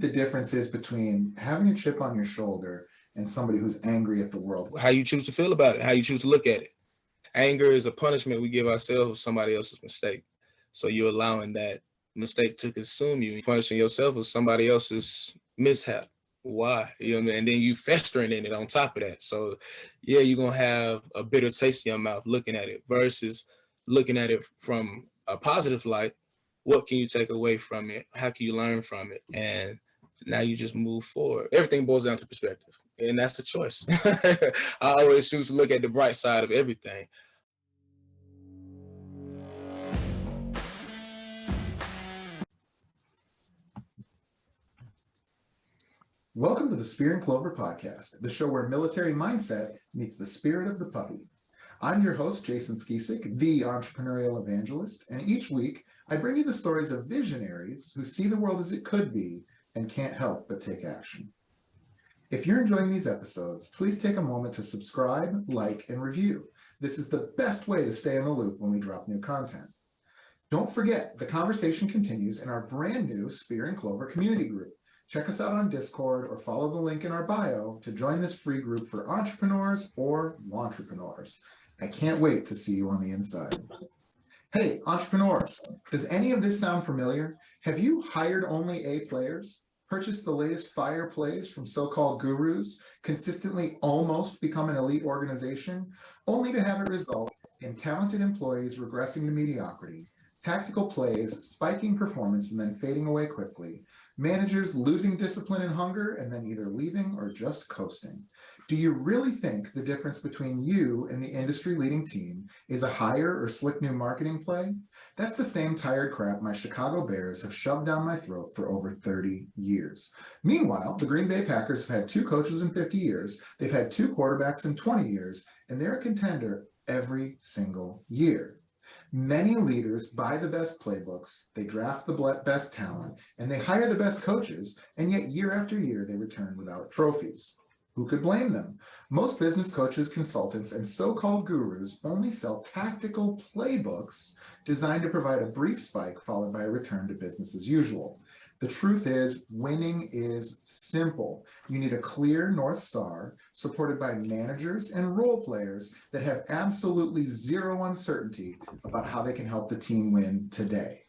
the difference is between having a chip on your shoulder and somebody who's angry at the world? How you choose to feel about it, how you choose to look at it. Anger is a punishment we give ourselves for somebody else's mistake. So you're allowing that mistake to consume you. You're punishing yourself with somebody else's mishap. Why? You know what I mean? And then you festering in it on top of that. So yeah, you're gonna have a bitter taste in your mouth looking at it versus looking at it from a positive light. What can you take away from it? How can you learn from it? And now you just move forward. Everything boils down to perspective. And that's the choice. I always choose to look at the bright side of everything. Welcome to the Spear and Clover podcast, the show where military mindset meets the spirit of the puppy. I'm your host, Jason Skisick, the entrepreneurial evangelist, and each week I bring you the stories of visionaries who see the world as it could be and can't help but take action. If you're enjoying these episodes, please take a moment to subscribe, like, and review. This is the best way to stay in the loop when we drop new content. Don't forget, the conversation continues in our brand new Spear and Clover community group. Check us out on Discord or follow the link in our bio to join this free group for entrepreneurs or wantrepreneurs. I can't wait to see you on the inside. Hey, entrepreneurs, does any of this sound familiar? Have you hired only A players, purchased the latest fire plays from so-called gurus, consistently almost become an elite organization, only to have it result in talented employees regressing to mediocrity, tactical plays spiking performance and then fading away quickly, managers losing discipline and hunger and then either leaving or just coasting? Do you really think the difference between you and the industry-leading team is a hire or slick new marketing play? That's the same tired crap my Chicago Bears have shoved down my throat for over 30 years. Meanwhile, the Green Bay Packers have had 2 coaches in 50 years, they've had 2 quarterbacks in 20 years, and they're a contender every single year. Many leaders buy the best playbooks, they draft the best talent, and they hire the best coaches, and yet year after year they return without trophies. Who could blame them? Most business coaches, consultants, and so-called gurus only sell tactical playbooks designed to provide a brief spike followed by a return to business as usual. The truth is, winning is simple. You need a clear North Star supported by managers and role players that have absolutely zero uncertainty about how they can help the team win today.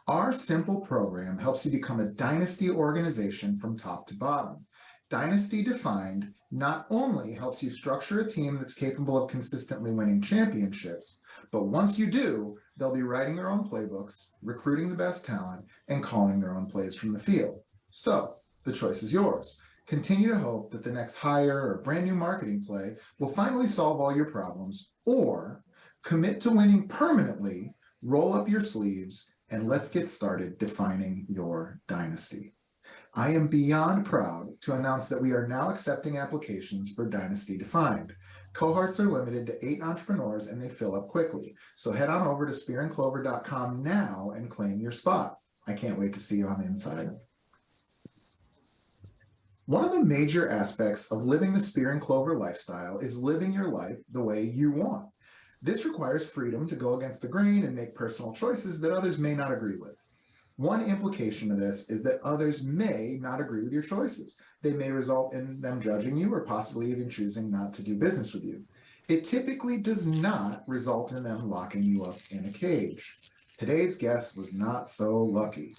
Our simple program helps you become a Dynasty organization from top to bottom. Dynasty Defined not only helps you structure a team that's capable of consistently winning championships, but once you do, they'll be writing their own playbooks, recruiting the best talent, and calling their own plays from the field. So, the choice is yours. Continue to hope that the next hire or brand new marketing play will finally solve all your problems, or commit to winning permanently, roll up your sleeves, and let's get started defining your dynasty. I am beyond proud to announce that we are now accepting applications for Dynasty Defined. Cohorts are limited to 8 entrepreneurs and they fill up quickly. So head on over to spearandclover.com now and claim your spot. I can't wait to see you on the inside. One of the major aspects of living the Spear and Clover lifestyle is living your life the way you want. This requires freedom to go against the grain and make personal choices that others may not agree with. One implication of this is that others may not agree with your choices. They may result in them judging you or possibly even choosing not to do business with you. It typically does not result in them locking you up in a cage. Today's guest was not so lucky.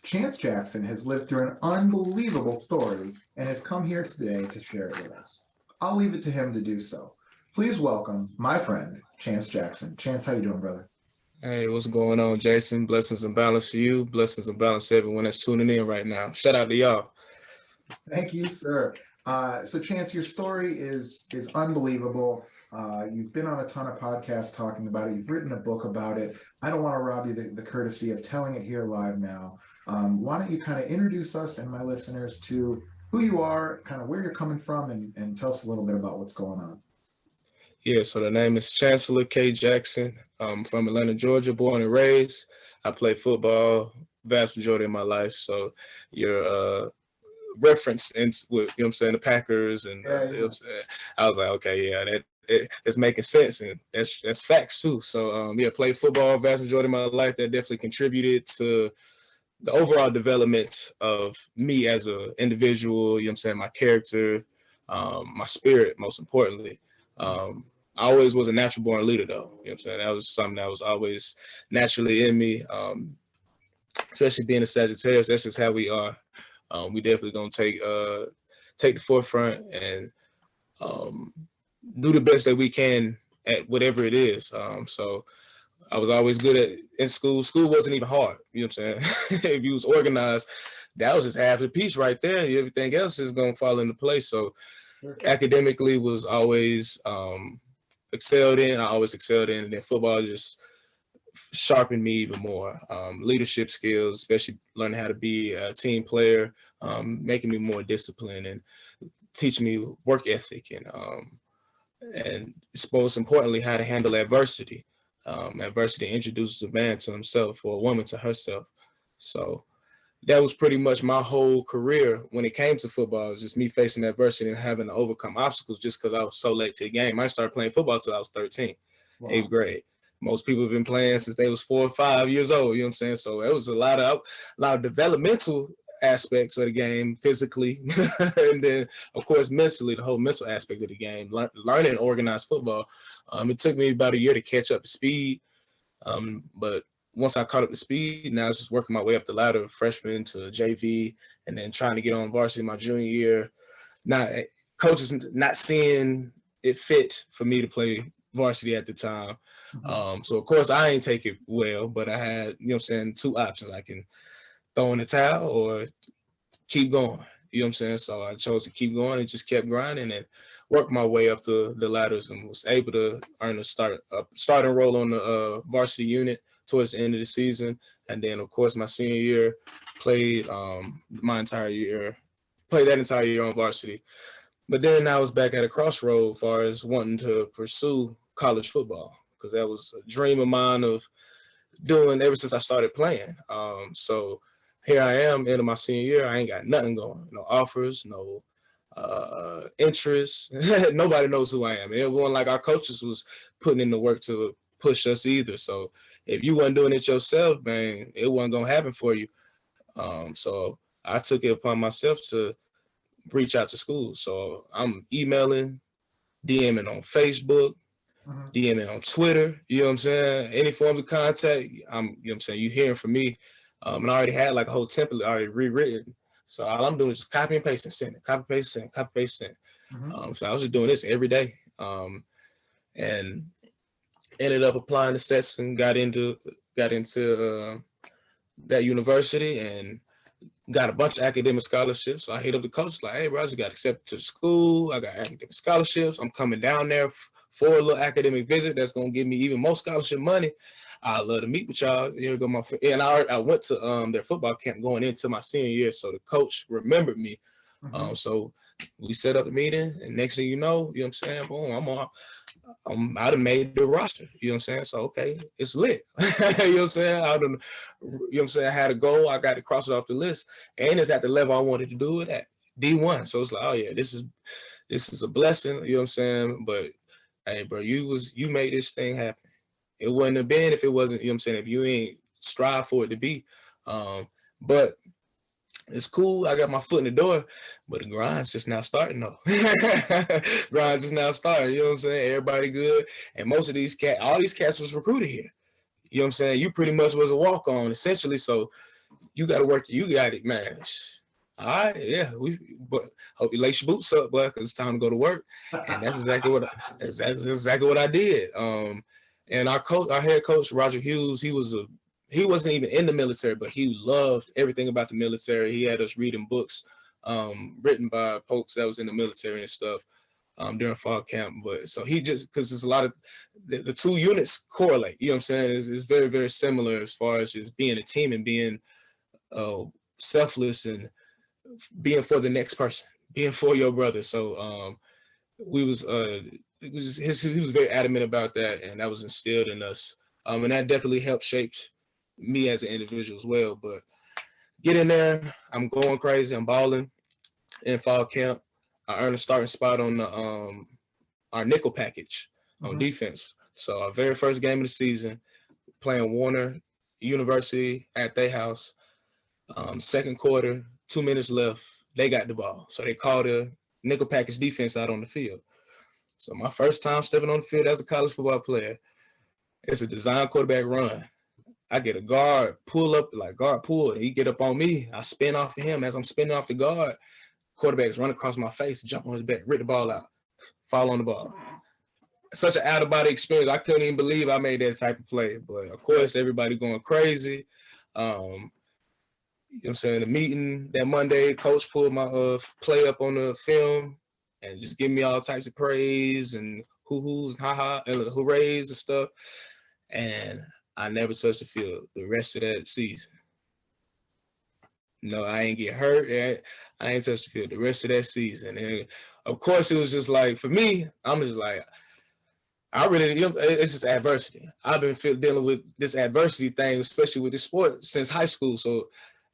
Chancellor Jackson has lived through an unbelievable story and has come here today to share it with us. I'll leave it to him to do so. Please welcome my friend, Chancellor Jackson. Chance, how you doing, brother? Hey, what's going on, Jason? Blessings and balance to you. Blessings and balance to everyone that's tuning in right now. Shout out to y'all. Thank you, sir. So, Chance, your story is unbelievable. You've been on a ton of podcasts talking about it. You've written a book about it. I don't want to rob you the courtesy of telling it here live now. Why don't you kind of introduce us and my listeners to who you are, kind of where you're coming from, and tell us a little bit about what's going on. Yeah, so the name is Chancellor K. Jackson. I'm from Atlanta, Georgia, born and raised. I played football vast majority of my life. So your reference into what, you know what I'm saying, the Packers and I was like, okay, yeah, it's making sense, and that's facts too. So yeah, played football vast majority of my life. That definitely contributed to the overall development of me as an individual, you know what I'm saying, my character, my spirit, most importantly. I always was a natural born leader though. You know what I'm saying? That was something that was always naturally in me. Especially being a Sagittarius, that's just how we are. We definitely gonna take the forefront and do the best that we can at whatever it is. So I was always good at in school. School wasn't even hard. You know what I'm saying? If you was organized, that was just half the piece right there. Everything else is gonna fall into place. So academically was always excelled in. I always excelled in, and then football just sharpened me even more. Leadership skills, especially learning how to be a team player, making me more disciplined and teaching me work ethic and most importantly how to handle adversity. Adversity introduces a man to himself or a woman to herself. So that was pretty much my whole career when it came to football. It was just me facing adversity and having to overcome obstacles just because I was so late to the game. I started playing football until I was 13, wow. 8th grade. Most people have been playing since they was 4 or 5 years old. You know what I'm saying? So it was a lot of developmental aspects of the game physically, and then of course mentally, the whole mental aspect of the game. Learning organized football. It took me about a year to catch up to speed, but once I caught up to speed, now I was just working my way up the ladder, freshman to JV, and then trying to get on varsity my junior year. Now, coaches not seeing it fit for me to play varsity at the time. So, of course, I ain't take it well, but I had, you know what I'm saying, 2 options. I can throw in the towel or keep going. You know what I'm saying? So I chose to keep going and just kept grinding and worked my way up the ladders and was able to earn a starting role on the varsity unit towards the end of the season. And then, of course, my senior year, played that entire year on varsity. But then I was back at a crossroad as far as wanting to pursue college football because that was a dream of mine of doing ever since I started playing. So here I am into my senior year. I ain't got nothing going, no offers, no interest. Nobody knows who I am. It wasn't like our coaches was putting in the work to push us either. So if you wasn't doing it yourself, man, it wasn't gonna happen for you. So I took it upon myself to reach out to schools. So I'm emailing, DMing on Facebook, DMing on Twitter, you know what I'm saying? Any forms of contact, you know what I'm saying, you hearing from me. And I already had like a whole template already rewritten. So all I'm doing is just copy and paste and send it, copy, paste, send, copy, paste, send. So I was just doing this every day. And ended up applying to Stetson, got into that university and got a bunch of academic scholarships. So I hit up the coach like, hey, bro, I just got accepted to the school. I got academic scholarships. I'm coming down there for a little academic visit that's going to give me even more scholarship money. I'd love to meet with y'all. Here go my friend. And I went to their football camp going into my senior year. So the coach remembered me. So we set up the meeting. And next thing you know what I'm saying? Boom, I done made the roster. You know what I'm saying? So, okay, it's lit. You know what I'm saying? You know what I'm saying? I had a goal. I got to cross it off the list. And it's at the level I wanted to do it at, D1. So it's like, oh, yeah, this is a blessing. You know what I'm saying? But, hey, bro, you made this thing happen. It wouldn't have been if it wasn't, you know what I'm saying, if you ain't strive for it to be. But it's cool. I got my foot in the door, but the grind's just now starting though. Grind's just now starting. You know what I'm saying? Everybody good. And most of all these cats was recruited here. You know what I'm saying? You pretty much was a walk-on essentially. So you got to work. You got it, man. All right, yeah. But hope you lace your boots up, boy, because it's time to go to work. And that's exactly what I did. And our head coach Roger Hughes, he wasn't even in the military, but he loved everything about the military. He had us reading books written by folks that was in the military and stuff during fall camp. But so he just, because there's a lot of, the 2 units correlate, you know what I'm saying? It's very, very similar as far as just being a team and being selfless and being for the next person, being for your brother. So he was very adamant about that, and that was instilled in us. And that definitely helped shape me as an individual as well. But get in there, I'm going crazy, I'm balling in fall camp. I earned a starting spot on the our nickel package on defense. So our very first game of the season, playing Warner University at their house. Second quarter, 2 minutes left, they got the ball. So they called a nickel package defense out on the field. So my first time stepping on the field as a college football player, it's a design quarterback run. I get a guard pull up, like guard pull, and he get up on me. I spin off of him. As I'm spinning off the guard, quarterbacks run across my face, jump on his back, rip the ball out, fall on the ball. Such an out of body experience. I couldn't even believe I made that type of play. But of course, everybody going crazy. You know what I'm saying? The meeting that Monday, coach pulled my play up on the film and just give me all types of praise and hoo-hoos and ha-ha and hoorays and stuff. And I never touched the field the rest of that season. No, I ain't get hurt. I ain't touched the field the rest of that season. And of course, it was just like, for me, I'm just like, I really, it's just adversity. I've been dealing with this adversity thing, especially with this sport, since high school. So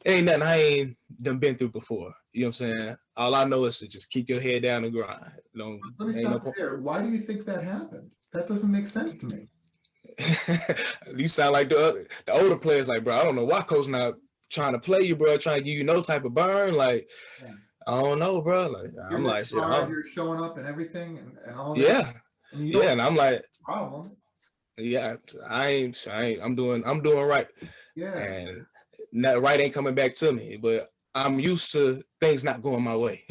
ain't nothing I ain't done been through before. You know what I'm saying? All I know is to just keep your head down and grind. Let me stop there. Why do you think that happened? That doesn't make sense to me. You sound like the older players, like, bro, I don't know why coach not trying to play you, bro, trying to give you no type of burn. Like, yeah. I don't know, bro. Like, I'm like, shit. You're showing up and everything and all that. Yeah. Yeah, and I'm like, problem. Yeah, I'm doing right. Yeah. And that right ain't coming back to me, but I'm used to things not going my way.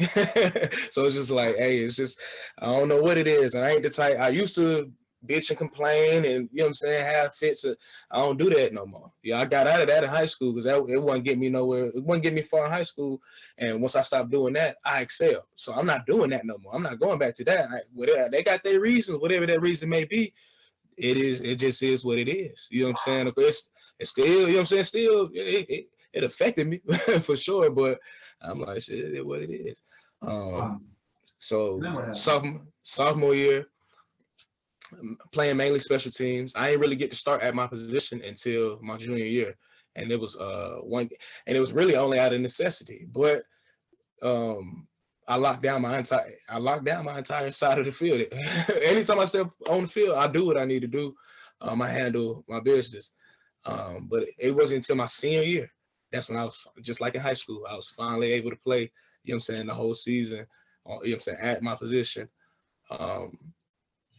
So it's just like, hey, it's just, I don't know what it is. And I ain't the type, I used to bitch and complain and, you know what I'm saying, have fits. I don't do that no more. Yeah, I got out of that in high school because it wouldn't get me nowhere. It wouldn't get me far in high school. And once I stopped doing that, I excel. So I'm not doing that no more. I'm not going back to that. Whatever, they got their reasons, whatever that reason may be. It just is what it is. You know what I'm saying? It's still, you know what I'm saying? Still, it affected me for sure, but I'm like, shit, it is what it is. So sophomore year, playing mainly special teams. I didn't really get to start at my position until my junior year, and it was it was really only out of necessity. But I locked down my entire side of the field. Anytime I step on the field, I do what I need to do. I handle my business. But it wasn't until my senior year. That's when I was, just like in high school, I was finally able to play, you know what I'm saying, the whole season, you know what I'm saying, at my position.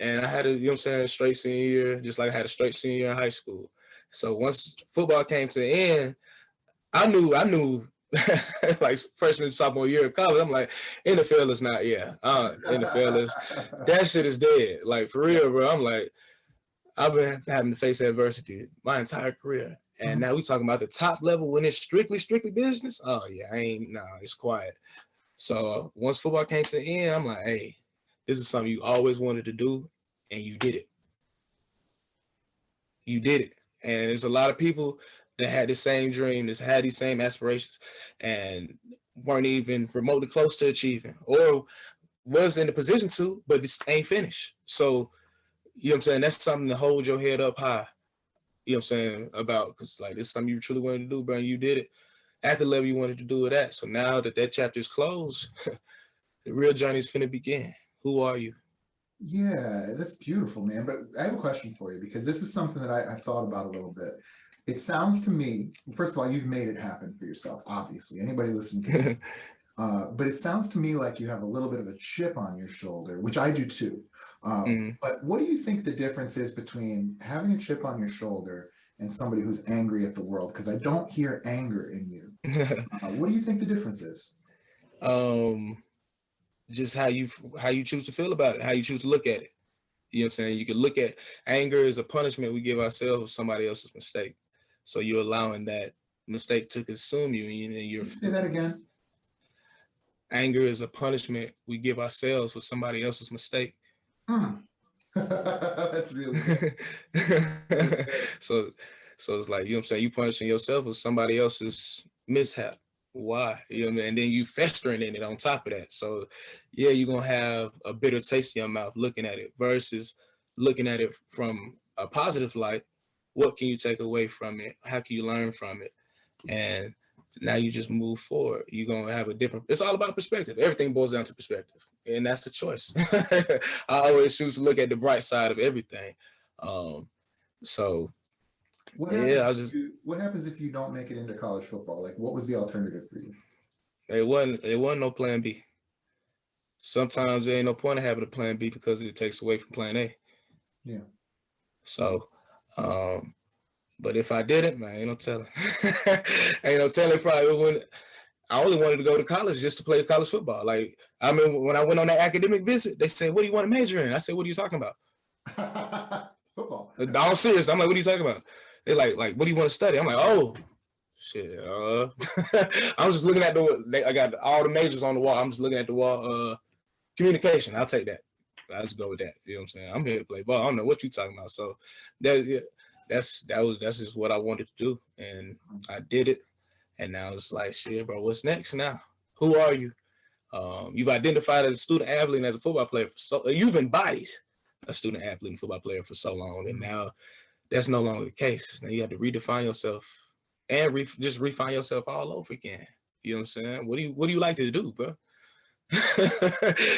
And I had a, you know what I'm saying, straight senior year, just like I had a straight senior year in high school. So once football came to the end, I knew like freshman, sophomore year of college, I'm like, NFL is not, NFL is, that shit is dead. Like, for real, bro. I'm like, I've been having to face adversity my entire career. And now we talking about the top level when it's strictly business. Oh, yeah, it's quiet. So once football came to the end, I'm like, hey, this is something you always wanted to do, and you did it. You did it. And there's a lot of people that had the same dream, that had these same aspirations, and weren't even remotely close to achieving, or was in the position to, but just ain't finished. So, you know what I'm saying? That's something to hold your head up high. You know what I'm saying? About, because like, this is something you truly wanted to do, bro, and you did it at the level you wanted to do it at. So now that chapter is closed, the real journey is finna begin. Who are you? Yeah, that's beautiful, man. But I have a question for you, because this is something that I've thought about a little bit. It sounds to me, first of all, you've made it happen for yourself, obviously. Anybody listening can. But it sounds to me like you have a little bit of a chip on your shoulder, which I do too. But what do you think the difference is between having a chip on your shoulder and somebody who's angry at the world? Because I don't hear anger in you. What do you think the difference is? Just how you choose to feel about it, how you choose to look at it. You know what I'm saying? You can look at anger as a punishment we give ourselves for somebody else's mistake. So you're allowing that mistake to consume you, and you're. Say that again. Anger is a punishment we give ourselves for somebody else's mistake. That's really good. So it's like, you know what I'm saying, you punishing yourself for somebody else's mishap. Why? You know what I mean? And then you festering in it on top of that. So yeah, you're gonna have a bitter taste in your mouth looking at it, versus looking at it from a positive light. What can you take away from it? How can you learn from it? And now you just move forward. You're going to have a different, it's all about perspective. Everything boils down to perspective. And that's the choice. I always choose to look at the bright side of everything. So Yeah, I was just What happens if you don't make it into college football? Like, what was the alternative for you? it wasn't no plan B. Sometimes there ain't no point in having a plan B because it takes away from plan A. Yeah. So, but if I didn't, man, ain't no telling. Ain't no telling. Probably wouldn't. I only wanted to go to college just to play college football. Like, I mean, when I went on that academic visit, they said, "What do you want to major in?" I said, "What are you talking about?" Football. I'm serious. I'm like, "What are you talking about?" They like, "What do you want to study?" I'm like, "Oh, shit." I was just looking at I got all the majors on the wall. I'm just looking at the wall. Communication. I'll take that. I'll just go with that. You know what I'm saying? I'm here to play ball. I don't know what you're talking about. So that's just what I wanted to do, and I did it. And now it's like, shit, bro, what's next now? Who are you? You've identified as a student athlete and as a football player you've embodied a student athlete and football player for so long, and now that's no longer the case. Now you have to redefine yourself and just refine yourself all over again. You know what I'm saying? What do you like to do, bro?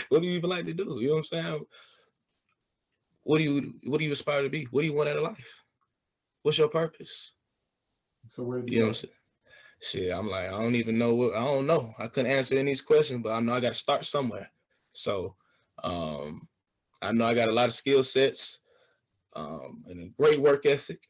What do you even like to do? You know what I'm saying? What do you aspire to be? What do you want out of life? What's your purpose? So where do you know what I'm saying? Shit, I'm like, I don't even know I don't know. I couldn't answer any of these questions, but I know I got to start somewhere. So, I know I got a lot of skill sets, and a great work ethic.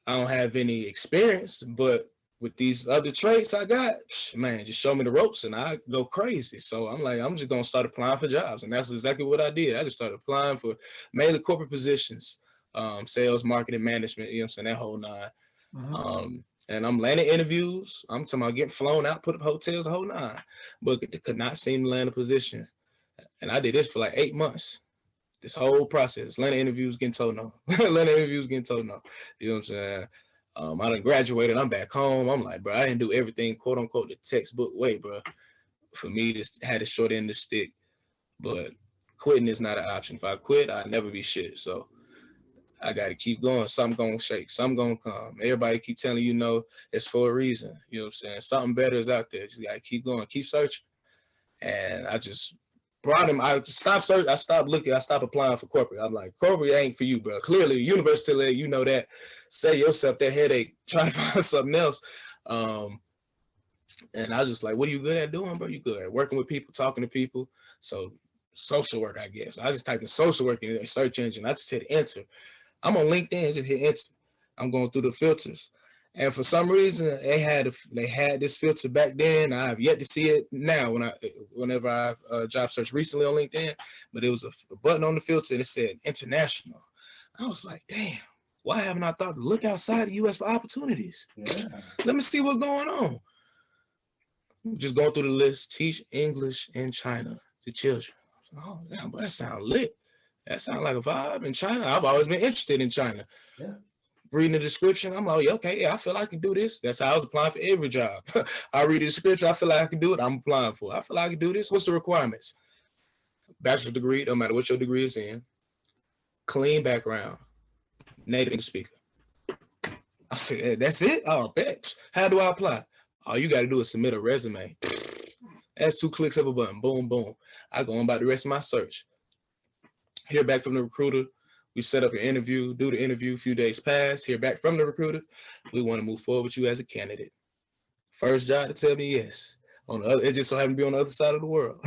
I don't have any experience, but with these other traits I got, man, just show me the ropes and I go crazy. So I'm like, I'm just gonna start applying for jobs, and that's exactly what I did. I just started applying for mainly corporate positions, sales, marketing, management. You know what I'm saying? That whole nine. And I'm landing interviews. I'm talking about getting flown out, put up hotels, the whole nine, but could not seem to land a position. And I did this for like 8 months. This whole process, landing interviews, getting told no. Landing interviews, getting told no. You know what I'm saying? I done graduated. I'm back home. I'm like, bro, I didn't do everything, quote unquote, the textbook way, bro. For me, this had a short end of the stick, but quitting is not an option. If I quit, I'd never be shit. So I got to keep going. Something going to shake. Something going to come. Everybody keep telling you no, it's for a reason. You know what I'm saying? Something better is out there. Just got to keep going, keep searching. And I just brought him. I stopped searching. I stopped looking. I stopped applying for corporate. I'm like, corporate ain't for you, bro. Clearly, university level, you know that. Save yourself that headache. Try to find something else. And I was just like, what are you good at doing, bro? You good at working with people, talking to people. So social work, I guess. I just typed in social work in the search engine. I just hit enter. I'm on LinkedIn, just hit enter. I'm going through the filters. And for some reason, they had this filter back then. I have yet to see it now whenever I job search recently on LinkedIn. But it was a button on the filter that said international. I was like, damn, why haven't I thought to look outside the U.S. for opportunities? Yeah. Let me see what's going on. Just going through the list, teach English in China to children. Oh, damn, but that sounds lit. That sounds like a vibe in China. I've always been interested in China. Yeah. Reading the description, I'm like, okay, yeah, I feel like I can do this. That's how I was applying for every job. I read the description, I feel like I can do it, I'm applying for it. I feel like I can do this. What's the requirements? Bachelor's degree, no matter what your degree is in. Clean background. Native English speaker. I said, hey, that's it? Oh, bet. How do I apply? All you got to do is submit a resume. That's 2 clicks of a button. Boom, boom. I go on about the rest of my search. Hear back from the recruiter. We set up an interview, do the interview, a few days pass, hear back from the recruiter. We want to move forward with you as a candidate. First job to tell me yes. It just so happened to be on the other side of the world.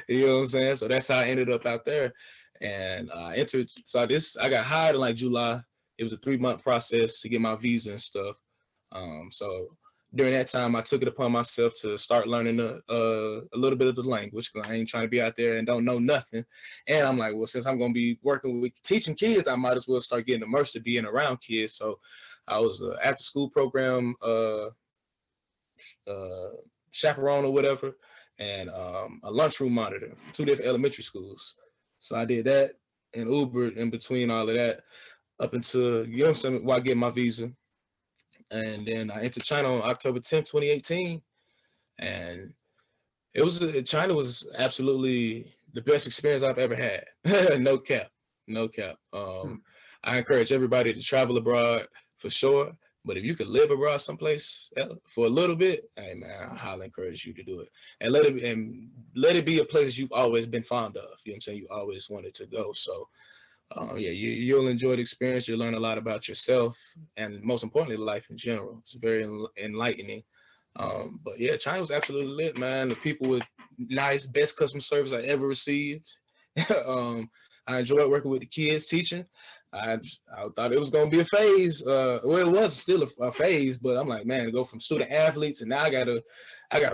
You know what I'm saying? So that's how I ended up out there. And I entered. So I got hired in like July. It was a 3-month process to get my visa and stuff. So during that time, I took it upon myself to start learning a little bit of the language, because I ain't trying to be out there and don't know nothing. And I'm like, well, since I'm going to be working with teaching kids, I might as well start getting immersed to being around kids. So I was an after-school program chaperone or whatever, and a lunchroom monitor for 2 different elementary schools. So I did that and Ubered in between all of that up until, you know what I'm saying, while I get my visa. And then I entered China on October 10th, 2018. And China was absolutely the best experience I've ever had. No cap. I encourage everybody to travel abroad for sure. But if you could live abroad someplace for a little bit, hey man, I highly encourage you to do it. And let it be a place you've always been fond of. You know what I'm saying? You always wanted to go. So You'll enjoy the experience. You'll learn a lot about yourself, and most importantly, life in general. It's very enlightening. But yeah, China was absolutely lit, man. The people with nice, best customer service I ever received. I enjoyed working with the kids, teaching. I thought it was gonna be a phase. Well, it was still a phase, but I'm like, man, to go from student athletes and now I gotta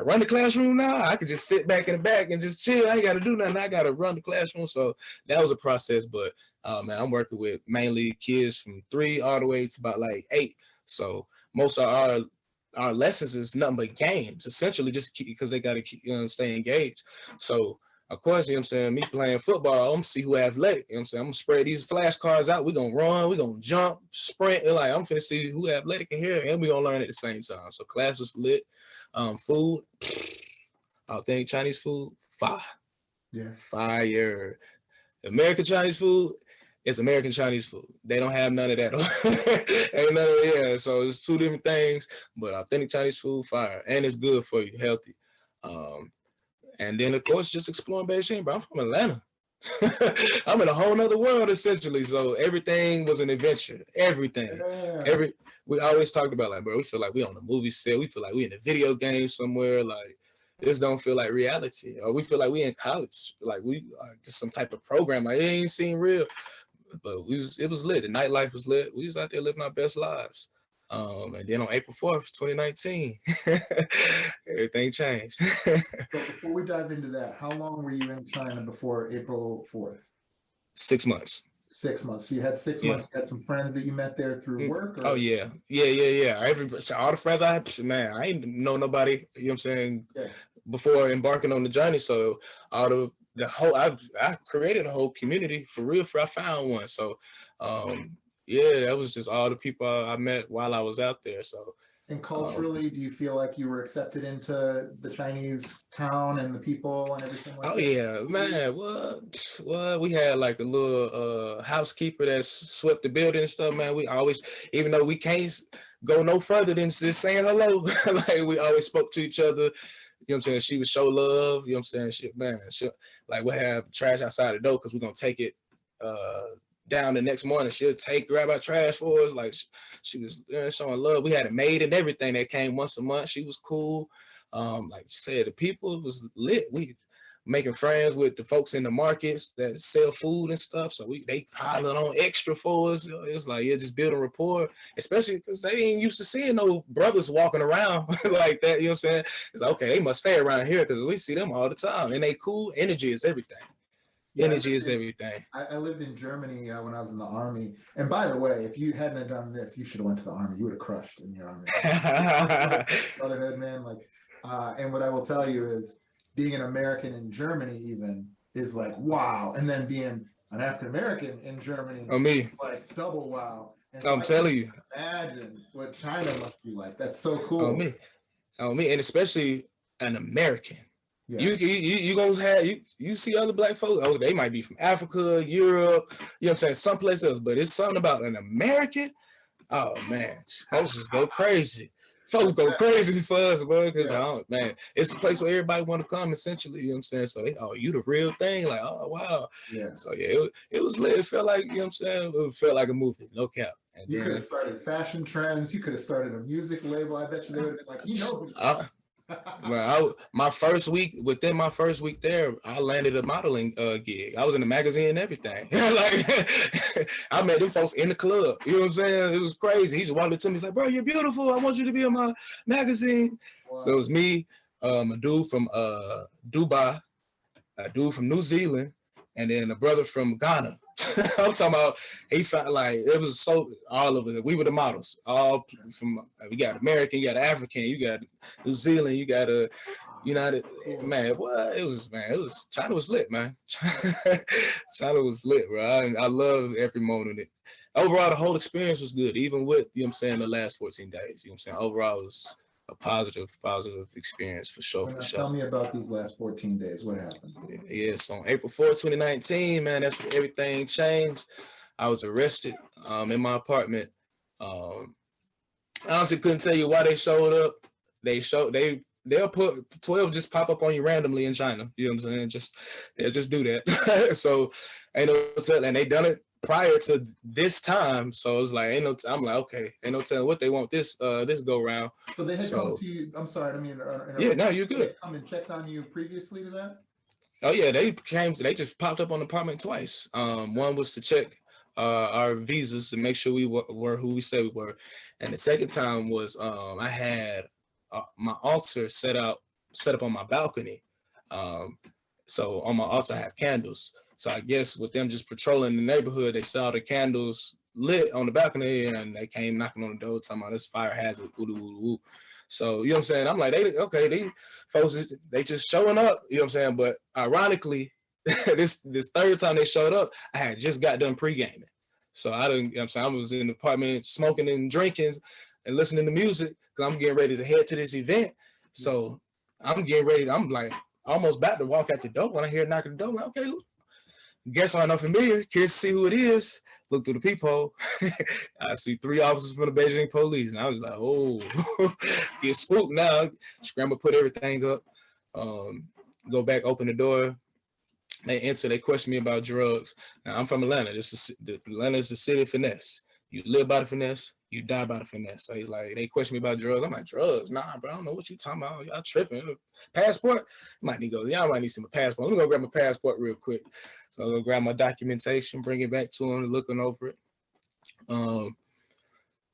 run the classroom now. I could just sit back in the back and just chill. I ain't gotta do nothing. I gotta run the classroom. So that was a process. But man, I'm working with mainly kids from 3 all the way to about like 8. So most of our lessons is nothing but games, essentially, just because they gotta keep, stay engaged. So of course, you know what I'm saying, me playing football, I'm gonna see who athletic. You know what I'm saying? I'm gonna spread these flashcards out. We're gonna run, we're gonna jump, sprint. And like I'm finna see who athletic in here, and we're gonna learn at the same time. So class was lit. Food, authentic Chinese food, fire. Yeah. Fire. American Chinese food is American Chinese food. They don't have none of that. Ain't none of, yeah. So it's 2 different things, but authentic Chinese food, fire. And it's good for you, healthy. And then, of course, just exploring Beijing, bro. I'm from Atlanta. I'm in a whole nother world, essentially. So everything was an adventure. Everything. Yeah. We always talked about, like, bro, we feel like we on a movie set. We feel like we in a video game somewhere. Like, this don't feel like reality. Or we feel like we in college. Like, we are just some type of program. Like, it ain't seem real. But it was lit. The nightlife was lit. We was out there living our best lives. And then on April 4th, 2019, everything changed. So before we dive into that, how long were you in China before April 4th? 6 months. 6 months. So you had 6 months. You had some friends that you met there through work? Or? Oh, yeah. All the friends I had, man, I ain't know nobody, you know what I'm saying, before embarking on the journey. So all the whole, I created a whole community for real, I found one. So, yeah, that was just all the people I met while I was out there. So, and culturally, do you feel like you were accepted into the Chinese town and the people and everything like that? Yeah, man. What? We had like a little housekeeper that swept the building and stuff, man. We always, even though we can't go no further than just saying hello, like we always spoke to each other. You know what I'm saying? She would show love. You know what I'm saying? Like we'll have trash outside the door because we're gonna take it down the next morning. She'll grab our trash for us. Like she was showing love. We had a maid and everything that came once a month. She was cool. Like you said, the people was lit. We making friends with the folks in the markets that sell food and stuff. So they piling on extra for us. It's like, yeah, just building rapport, especially because they ain't used to seeing no brothers walking around like that. You know what I'm saying? It's like, okay, they must stay around here because we see them all the time. And they cool. Energy is everything. Energy is everything. I lived in Germany when I was in the army. And by the way, if you hadn't done this, you should have went to the army. You would have crushed in your army. Brotherhood, man. Like, and what I will tell you is being an American in Germany even is like, wow. And then being an African-American in Germany, like double wow. And so I'm telling you. Imagine what China must be like. That's so cool. On me. And especially an American. Yeah. You gonna have you see other black folks, they might be from Africa, Europe, you know what I'm saying, someplace else, but it's something about an American. Oh man, folks just go crazy. Folks go crazy for us, bro, because man, it's a place where everybody want to come, essentially, you know what I'm saying? So you the real thing, like, oh wow. Yeah. So yeah, it was lit. It felt like, you know what I'm saying, it felt like a movie, no cap. And you could have started fashion trends, you could have started a music label. I bet you they would have been like, you know. Well, my first week there, I landed a modeling gig. I was in the magazine and everything. Like I met them folks in the club. You know what I'm saying? It was crazy. He just walked up to me. He's like, "Bro, you're beautiful. I want you to be in my magazine." Wow. So it was me, a dude from Dubai, a dude from New Zealand, and then a brother from Ghana. I'm talking about, he felt like it was so all of it. We were the models, all from, we got American, you got African, you got New Zealand, you got a United. Man, what it was, China was lit, man. China was lit, bro. I love every moment of it. Overall, the whole experience was good, even with, you know what I'm saying, the last 14 days. You know what I'm saying? Overall, it was a positive experience for sure. Tell me about these last 14 days. What happened? Yeah, so on April 4th, 2019, man, that's when everything changed. I was arrested in my apartment. I honestly couldn't tell you why they showed up. They'll put 12 just pop up on you randomly in China. You know what I'm saying? They'll just do that. So ain't no tell, and they done it prior to this time. So it's like, I'm like, okay, ain't no telling what they want this go round. So they had come to you. I'm sorry, I mean, yeah, no, you're good. They come and checked on you previously to that. Oh yeah, they just popped up on the apartment twice. One was to check our visas to make sure we were who we said we were, and the second time was I had my altar set up on my balcony. So on my altar I have candles. So I guess with them just patrolling the neighborhood, they saw the candles lit on the balcony, and they came knocking on the door talking about this fire hazard. Woo, woo, woo. So, you know what I'm saying? I'm like, they folks, they just showing up, you know what I'm saying? But ironically, this third time they showed up, I had just got done pre-gaming. So I didn't, you know what I'm saying? I was in the apartment smoking and drinking and listening to music because I'm getting ready to head to this event. So I'm getting ready. I'm like almost about to walk out the door when I hear a knock at the door. I'm like, okay, guess I'm not familiar. Curious to see who it is. Look through the peephole. I see 3 officers from the Beijing police. And I was like, oh, get spooked now. Scramble, put everything up. Go back, open the door. They enter. They question me about drugs. Now, I'm from Atlanta. Atlanta is the city of finesse. You live by the finesse, you die by the finesse. So they question me about drugs. I'm like, drugs? Nah, bro, I don't know what you talking about. Y'all tripping. Passport? Might need to go. Y'all might need some passport. Let me go grab my passport real quick. So I'm gonna grab my documentation, bring it back to him, looking over it.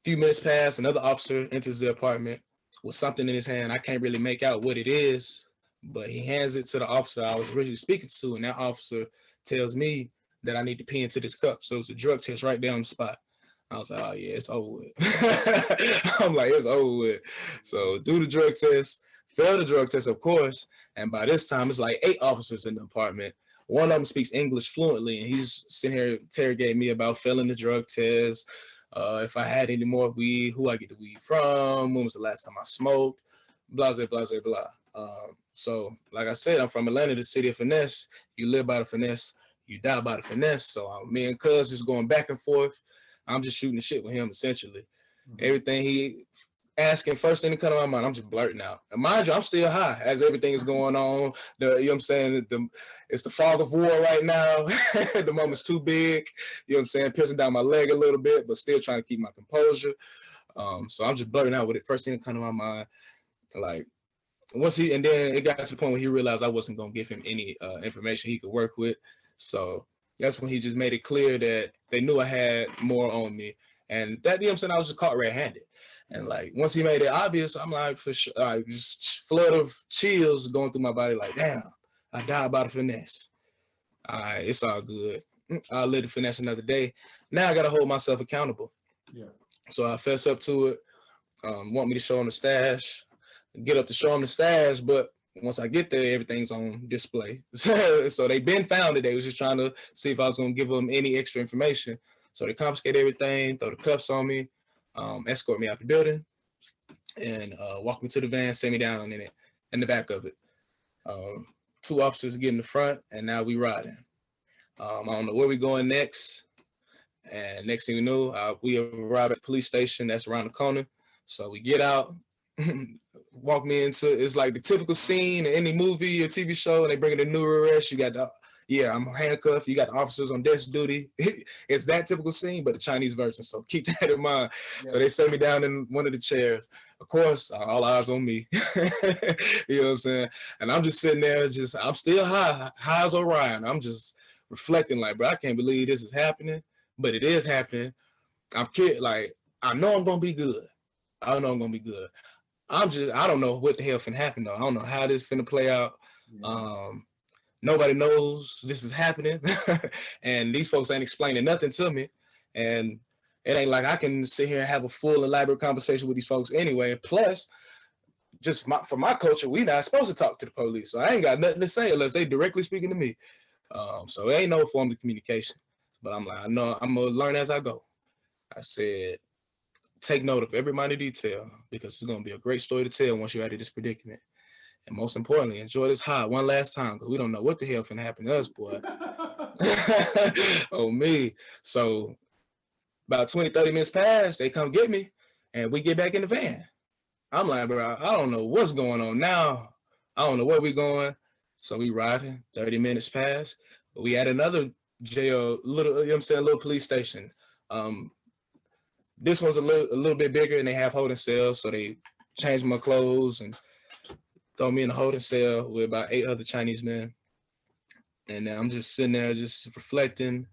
Few minutes pass, another officer enters the apartment with something in his hand. I can't really make out what it is, but he hands it to the officer I was originally speaking to, and that officer tells me that I need to pee into this cup. So it's a drug test right there on the spot. I was like, oh yeah, it's over with. I'm like, it's over with. So do the drug test, fail the drug test, of course. And by this time, it's like 8 officers in the apartment. One of them speaks English fluently, and he's sitting here interrogating me about failing the drug test, if I had any more weed, who I get the weed from, when was the last time I smoked, blah, blah, blah, blah. So like I said, I'm from Atlanta, the city of finesse. You live by the finesse, you die by the finesse. So me and Cuz just going back and forth. I'm just shooting the shit with him, essentially. Everything he asking, first thing that comes to my mind, I'm just blurting out. And mind you, I'm still high as everything is going on. You know what I'm saying? It's the fog of war right now. The moment's too big. You know what I'm saying? Pissing down my leg a little bit, but still trying to keep my composure. So I'm just blurting out with it. First thing that comes to my mind, like, and then it got to the point where he realized I wasn't going to give him any information he could work with. So that's when he just made it clear that they knew I had more on me. And that, you know what I'm saying, I was just caught red-handed. And like, once he made it obvious, I'm like, for sure, just flood of chills going through my body, like, damn, I died by the finesse. All right, it's all good. I'll live the finesse another day. Now I got to hold myself accountable. Yeah. So I fess up to it. Want me to show him the stash, get up to show him the stash, but once I get there, everything's on display. So they been found it. They was just trying to see if I was going to give them any extra information. So they confiscate everything, throw the cuffs on me, escort me out the building, and walk me to the van, sit me down in the back of it. 2 officers get in the front, and now we riding. I don't know where we going next. And next thing we know, we arrive at the police station that's around the corner. So we get out, walk me into, it's like the typical scene in any movie or TV show, and they bring in a new arrest. You got I'm handcuffed. You got the officers on desk duty. It's that typical scene, but the Chinese version. So keep that in mind. Yeah. So they set me down in one of the chairs. Of course, all eyes on me. You know what I'm saying? And I'm just sitting there, I'm still high as Orion. I'm just reflecting like, bro, I can't believe this is happening, but it is happening. I'm kidding. Like, I know I'm going to be good. I know I'm going to be good. I don't know what the hell finna happen though. I don't know how this finna play out. Yeah. Nobody knows this is happening. And these folks ain't explaining nothing to me. And it ain't like I can sit here and have a full elaborate conversation with these folks anyway. Plus, just for my culture, we not supposed to talk to the police. So I ain't got nothing to say unless they directly speaking to me. So it ain't no form of communication. But I'm like, I know I'm gonna learn as I go. I said, take note of every minor detail because it's gonna be a great story to tell once you're out of this predicament. And most importantly, enjoy this high one last time because we don't know what the hell finna happen to us, boy. Oh, me. So about 20, 30 minutes pass, they come get me, and we get back in the van. I'm like, bro, I don't know what's going on now. I don't know where we going. So we riding, 30 minutes pass. But we had another jail, little, you know what I'm saying, little police station. Um, this one's a little bit bigger, and they have holding cells, so they change my clothes and throw me in a holding cell with about 8 other Chinese men. And then I'm just sitting there, just reflecting,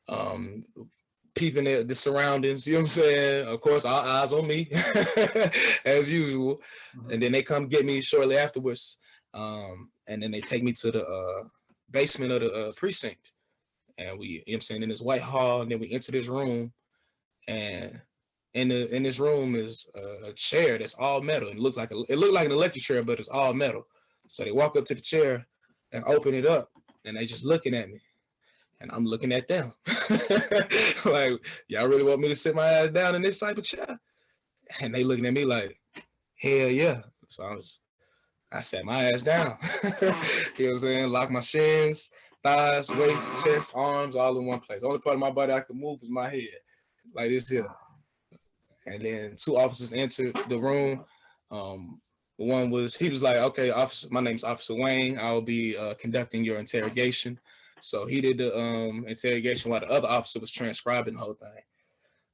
um, peeping at the surroundings. You know what I'm saying? Of course, all eyes on me, as usual. Mhm. And then they come get me shortly afterwards, and then they take me to the basement of the precinct. And we, you know what I'm saying, in this white hall, and then we enter this room, and in this room is a chair that's all metal. It looked like an electric chair, but it's all metal. So they walk up to the chair and open it up, and they just looking at me, and I'm looking at them, like, y'all really want me to sit my ass down in this type of chair? And they looking at me like, hell yeah. So I sat my ass down. You know what I'm saying? Lock my shins, thighs, waist, chest, arms, all in one place. The only part of my body I could move is my head, like this here. And then 2 officers entered the room. He was like, okay, officer, my name's Officer Wayne. I'll be conducting your interrogation. So he did the interrogation while the other officer was transcribing the whole thing.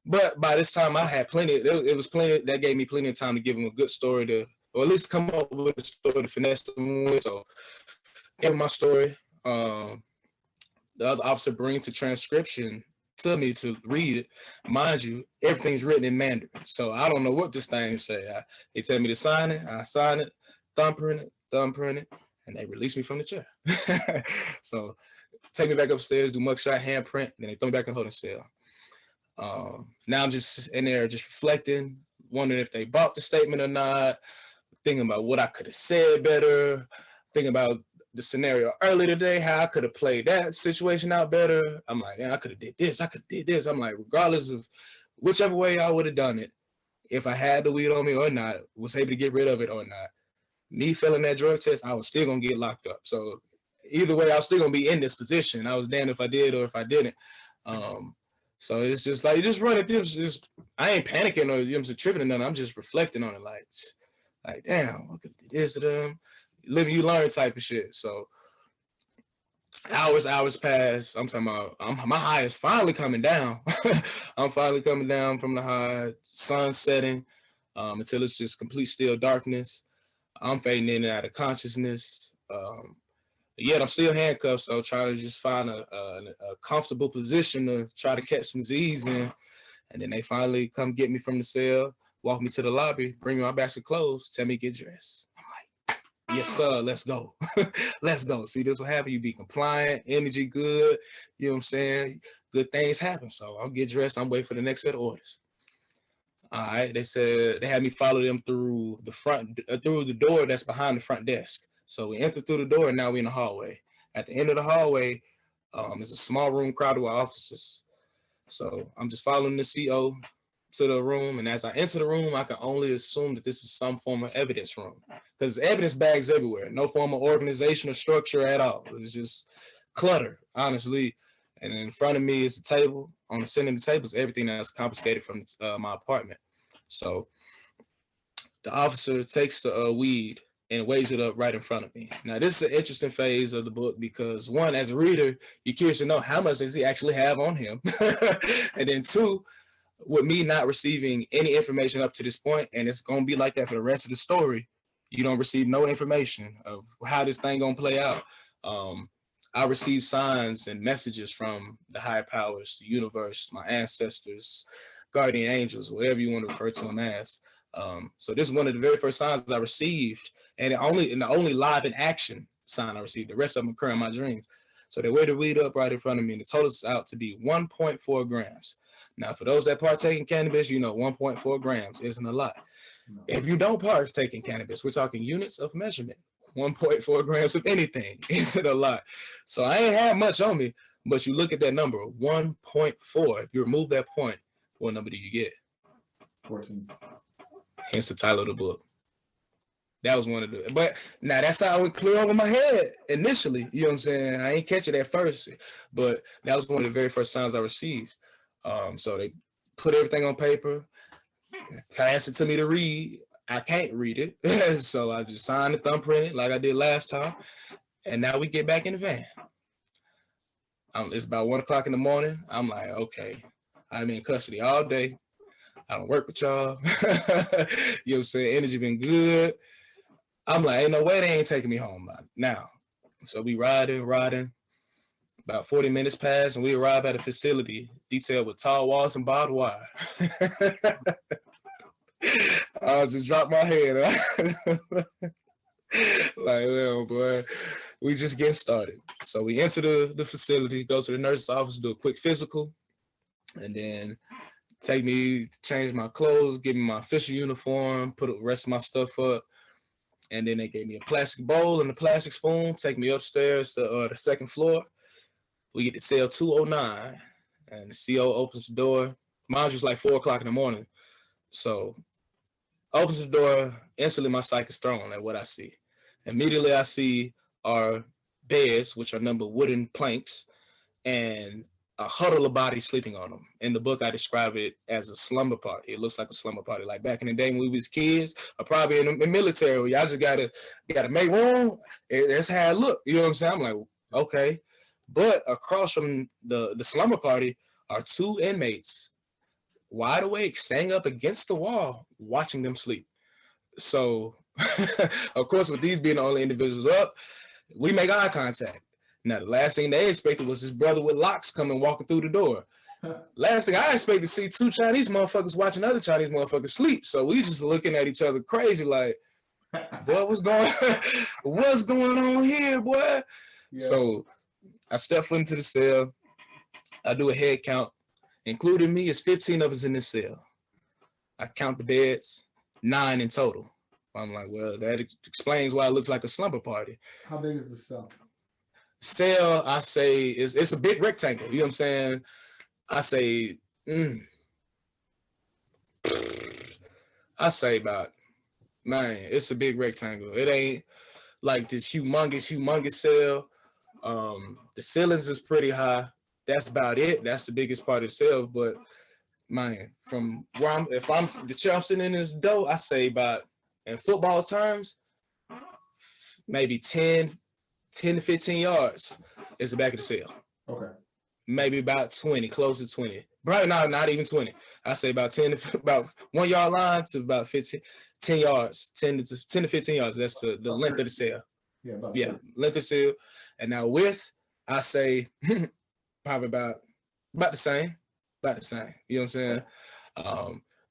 But by this time I had plenty, it was plenty, that gave me plenty of time to give him a good story to, or at least come up with a story to finesse them with. So gave him my story. The other officer brings the transcription to me to read it. Mind you, everything's written in Mandarin, so I don't know what this thing say. They tell me to sign it, I sign it, thumbprint it, and they release me from the chair. So take me back upstairs, do mugshot, handprint, and then they throw me back in the holding cell. Now I'm just in there, just reflecting, wondering if they bought the statement or not, thinking about what I could have said better, thinking about the scenario earlier today, how I could have played that situation out better. I'm like, man, I could have did this, I could have did this. I'm like, regardless of whichever way I would have done it, if I had the weed on me or not, was able to get rid of it or not, me failing that drug test, I was still gonna get locked up. So either way, I was still gonna be in this position. I was damned if I did or if I didn't. So it's just like, just running through. Just, I ain't panicking or, you know, tripping or nothing. I'm just reflecting on it, like damn, I could do this to them. Living, you learn type of shit. So hours pass. I'm talking about, my high is finally coming down. I'm finally coming down from the high, sun setting, until it's just complete still darkness. I'm fading in and out of consciousness. Yet I'm still handcuffed, so trying to just find a comfortable position to try to catch some Z's in. And then they finally come get me from the cell, walk me to the lobby, bring me my basket of clothes, tell me to get dressed. I'm like, yes, sir, let's go. Let's go. See, this will happen. You be compliant, energy good, you know what I'm saying? Good things happen. So I'll get dressed. I'm waiting for the next set of orders. All right, they said they had me follow them through the door that's behind the front desk. So we entered through the door, and now we're in the hallway. At the end of the hallway, there's a small room crowded with officers. So I'm just following the CO to the room, and as I enter the room, I can only assume that this is some form of evidence room, because evidence bags everywhere, no form of organization or structure at all. It's just clutter, honestly. And in front of me is a table. On the center of the table is everything that's confiscated from my apartment. So the officer takes the weed and weighs it up right in front of me. Now, this is an interesting phase of the book because, one, as a reader, you're curious to know how much does he actually have on him? And then two, with me not receiving any information up to this point, and it's going to be like that for the rest of the story, you don't receive no information of how this thing going to play out. I received signs and messages from the higher powers, the universe, my ancestors, guardian angels, whatever you want to refer to them as. So this is one of the very first signs I received, and the only live in action sign I received. The rest of them occur in my dreams. So they weighed the weed up right in front of me, and the total is out to be 1.4 grams. Now, for those that partake in cannabis, you know 1.4 grams isn't a lot. If you don't partake in cannabis, we're talking units of measurement. 1.4 grams of anything isn't a lot. So I ain't had much on me, but you look at that number, 1.4. If you remove that point, what number do you get? 14. Hence the title of the book. That was one of the, but now that's how it would clear over my head initially. You know what I'm saying? I ain't catch it at first, but that was one of the very first signs I received. So they put everything on paper, pass it to me to read. I can't read it. So I just signed it, thumbprint it like I did last time. And now we get back in the van. It's about 1 o'clock in the morning. I'm like, okay, I'm in custody all day. I don't work with y'all. You know what I'm saying? Energy been good. I'm like, ain't no way they ain't taking me home by now. So we riding. About 40 minutes pass, and we arrive at a facility detailed with tall walls and barbed wire. I just dropped my head. Like, well, boy, we just getting started. So we enter the facility, go to the nurse's office, do a quick physical, and then take me, change my clothes, give me my official uniform, put the rest of my stuff up. And then they gave me a plastic bowl and a plastic spoon, take me upstairs to the second floor. We get to cell 209, and the CO opens the door. Mine's just like 4 o'clock in the morning. So opens the door, instantly my psyche is thrown at what I see. Immediately I see our beds, which are numbered wooden planks, and a huddle of bodies sleeping on them. In the book, I describe it as a slumber party. It looks like a slumber party. Like back in the day when we was kids, or probably in the military, where y'all just gotta make room. That's how it looked. You know what I'm saying? I'm like, okay. But across from the slumber party are 2 inmates, wide awake, staying up against the wall, watching them sleep. So, of course, with these being the only individuals up, we make eye contact. Now, the last thing they expected was this brother with locks coming walking through the door. Last thing I expected to see 2 Chinese motherfuckers watching other Chinese motherfuckers sleep. So we just looking at each other crazy like, boy, what's going on here, boy? Yes. So I step foot into the cell. I do a head count. Including me, is 15 of us in this cell. I count the beds, 9 in total. I'm like, well, that explains why it looks like a slumber party. How big is the cell? Cell, I say, it's a big rectangle. You know what I'm saying? I say, I say about, man, it's a big rectangle. It ain't like this humongous cell. The ceilings is pretty high. That's about it. That's the biggest part of the cell. But man, from where the chair I'm sitting in this door, I say about, in football terms, maybe 10 to 15 yards is the back of the cell. Okay. Maybe about 20, close to 20. Right now, not even 20. I say about 1 yard line to about 10 yards, 10 to 15 yards. That's the length of the cell. Yeah, length of the cell. And now width, I say probably about the same. You know what I'm saying?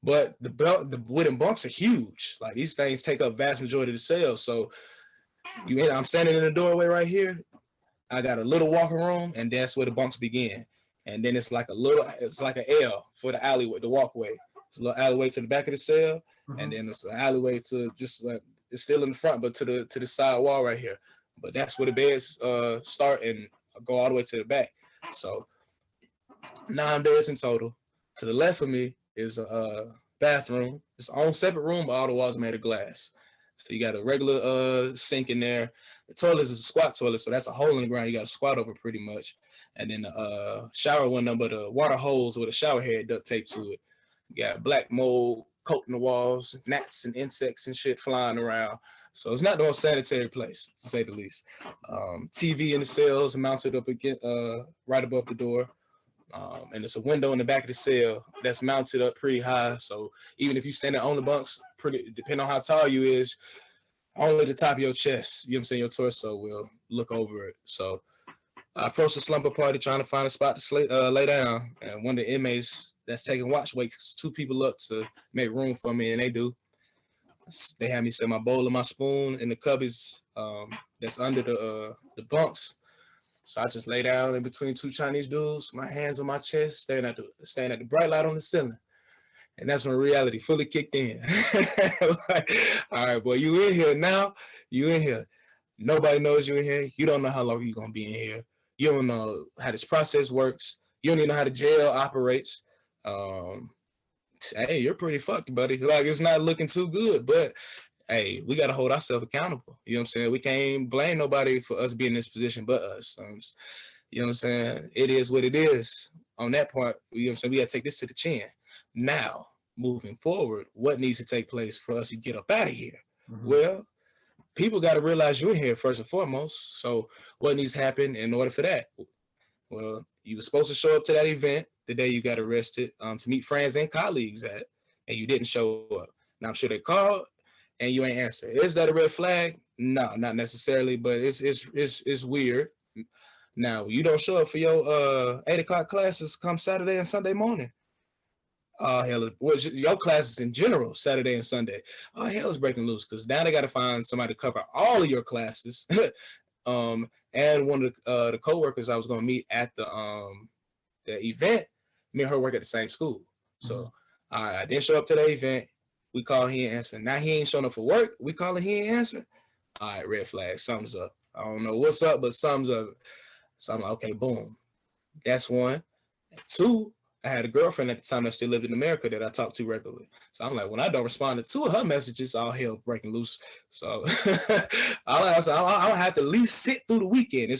But the wooden bunks are huge. Like these things take up vast majority of the cell. So I'm standing in the doorway right here. I got a little walking room, and that's where the bunks begin. And then it's like an L for the alleyway, the walkway. It's a little alleyway to the back of the cell, and then it's an alleyway to just like it's still in the front, but to the side wall right here. But that's where the beds start and go all the way to the back. So 9 beds in total. To the left of me is a bathroom. It's its own separate room, but all the walls are made of glass. So you got a regular sink in there. The toilet is a squat toilet, so that's a hole in the ground. You got to squat over pretty much. And then the shower window, but the water hose with a shower head duct tape to it. You got black mold coating the walls, gnats and insects and shit flying around. So it's not the most sanitary place, to say the least. TV in the cells mounted up again, right above the door. And there's a window in the back of the cell that's mounted up pretty high. So even if you stand on the bunks, depending on how tall you is, only the top of your chest, you know what I'm saying, your torso will look over it. So I approached the slumber party trying to find a spot to lay down. And one of the inmates that's taking watch wakes 2 people up to make room for me, and they do. They had me set my bowl and my spoon in the cubbies that's under the bunks. So I just lay down in between 2 Chinese dudes, my hands on my chest, staring at the bright light on the ceiling. And that's when reality fully kicked in. Like, all right, boy, you in here now. You in here. Nobody knows you in here. You don't know how long you're going to be in here. You don't know how this process works. You don't even know how the jail operates. Hey, you're pretty fucked, buddy. Like, it's not looking too good, but hey, we got to hold ourselves accountable. You know what I'm saying? We can't blame nobody for us being in this position but us. You know what I'm saying? It is what it is. On that part, you know what I'm saying? We got to take this to the chin. Now, moving forward, what needs to take place for us to get up out of here? Well, people got to realize you're in here first and foremost. So what needs to happen in order for that? Well, you were supposed to show up to that event the day you got arrested to meet friends and colleagues at, and you didn't show up. Now I'm sure they called and you ain't answer. Is that a red flag? No, not necessarily, but it's weird. Now you don't show up for your 8 o'clock classes come Saturday and Sunday morning. Oh hell, your classes in general, Saturday and Sunday. Oh hell is breaking loose because now they got to find somebody to cover all of your classes. And one of the coworkers I was going to meet at the event, me and her work at the same school. So I didn't show up to the event. We call, he ain't answer. Now he ain't showing up for work. We call it, he ain't answer. All right, red flag, something's up. I don't know what's up, but something's up. So I'm like, okay, boom. That's one. And two, I had a girlfriend at the time that still lived in America that I talked to regularly. So I'm like, when I don't respond to two of her messages, all hell breaking loose. So I'll have to at least sit through the weekend.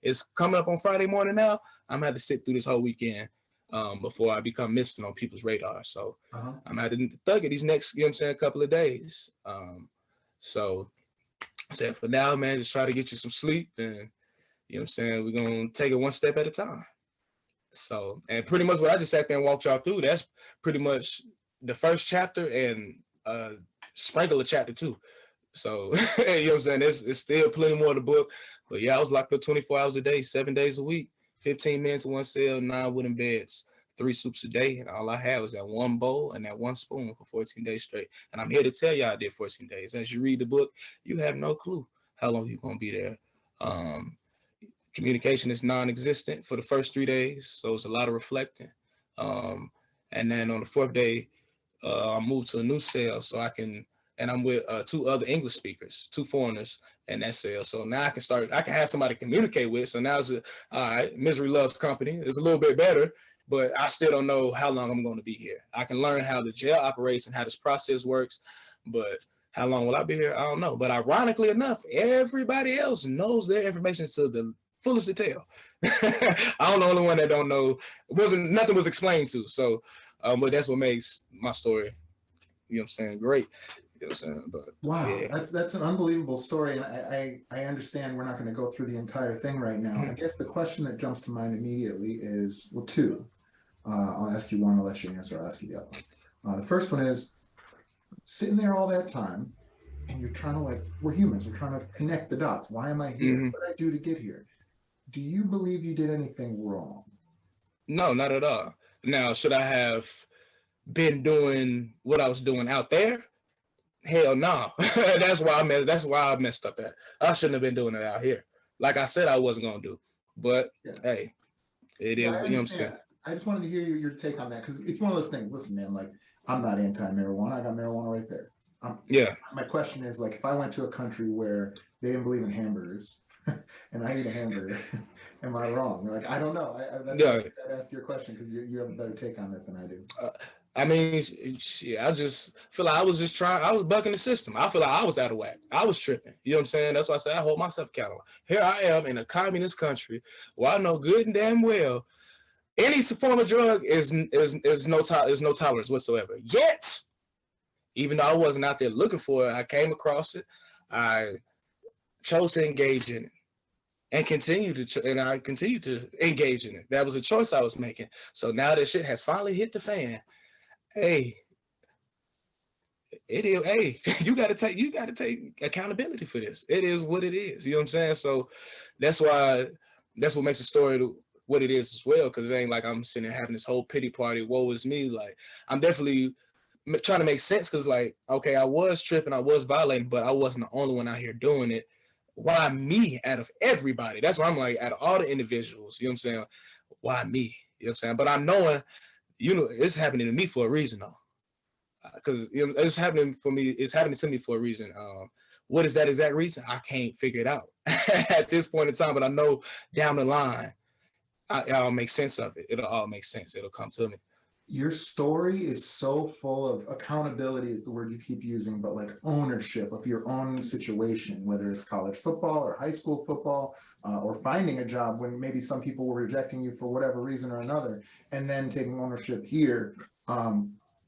It's coming up on Friday morning now. I'm gonna have to sit through this whole weekend before I become missing on people's radar. So I'm gonna have to thug it these next, you know what I'm saying, couple of days. So I said, for now, man, just try to get you some sleep, and you know what I'm saying, we're gonna take it one step at a time. So, and pretty much what I just sat there and walked y'all through, that's pretty much the first chapter and sprinkle of chapter 2. So, you know what I'm saying? It's still plenty more of the book. But yeah, I was locked up 24 hours a day, 7 days a week, 15 minutes in one cell, 9 wooden beds, 3 soups a day. And all I had was that one bowl and that one spoon for 14 days straight. And I'm here to tell y'all I did 14 days. As you read the book, you have no clue how long you're going to be there. Communication is non-existent for the first 3 days, so it's a lot of reflecting. And then on the 4th day, I moved to a new cell, so I can, and I'm with 2 other English speakers, 2 foreigners in that cell. So now I can have somebody to communicate with. So now it's all right, misery loves company. It's a little bit better, but I still don't know how long I'm going to be here. I can learn how the jail operates and how this process works, but how long will I be here? I don't know. But ironically enough, everybody else knows their information to the fullest detail. I'm the only one that don't know. Nothing was explained to. So, but that's what makes my story, you know what I'm saying, great. You know what I'm saying? But wow, yeah. that's an unbelievable story. And I understand we're not going to go through the entire thing right now. I guess the question that jumps to mind immediately is, well, 2. I'll ask you one, I'll let you answer, I'll ask you the other one. The first one is, sitting there all that time, and you're trying to, we're humans, we're trying to connect the dots. Why am I here? What did I do to get here? Do you believe you did anything wrong? No, not at all. Now, should I have been doing what I was doing out there? Hell no. That's why I messed up at. I shouldn't have been doing it out here. Like I said I wasn't gonna do. But hey, it is, you know what I'm saying. I just wanted to hear your take on that, because it's one of those things. Listen, man, I'm not anti-marijuana. I got marijuana right there. My question is, if I went to a country where they didn't believe in hamburgers, and I eat a hamburger, am I wrong? I don't know. I'd ask your question because you have a better take on it than I do. I mean, I just feel like I was bucking the system. I feel like I was out of whack. I was tripping. You know what I'm saying? That's why I say I hold myself accountable. Here I am in a communist country where I know good and damn well any form of drug is no tolerance whatsoever. Yet, even though I wasn't out there looking for it, I came across it. I chose to engage in it. And I continue to engage in it. That was a choice I was making. So now that shit has finally hit the fan. Hey, it is. Hey, you gotta take accountability for this. It is what it is. You know what I'm saying? So that's what makes the story what it is as well. Because it ain't like I'm sitting there having this whole pity party. Woe is me. I'm definitely trying to make sense. Because okay, I was tripping, I was violating, but I wasn't the only one out here doing it. Why me out of everybody? That's why I'm out of all the individuals, you know what I'm saying? Why me? You know what I'm saying? But I'm knowing, it's happening to me for a reason though. Because it's happening for me, it's happening to me for a reason. What is that exact reason? I can't figure it out at this point in time, but I know down the line, I'll make sense of it. It'll all make sense. It'll come to me. Your story is so full of accountability is the word you keep using, but ownership of your own situation, whether it's college football or high school football, or finding a job when maybe some people were rejecting you for whatever reason or another, and then taking ownership here.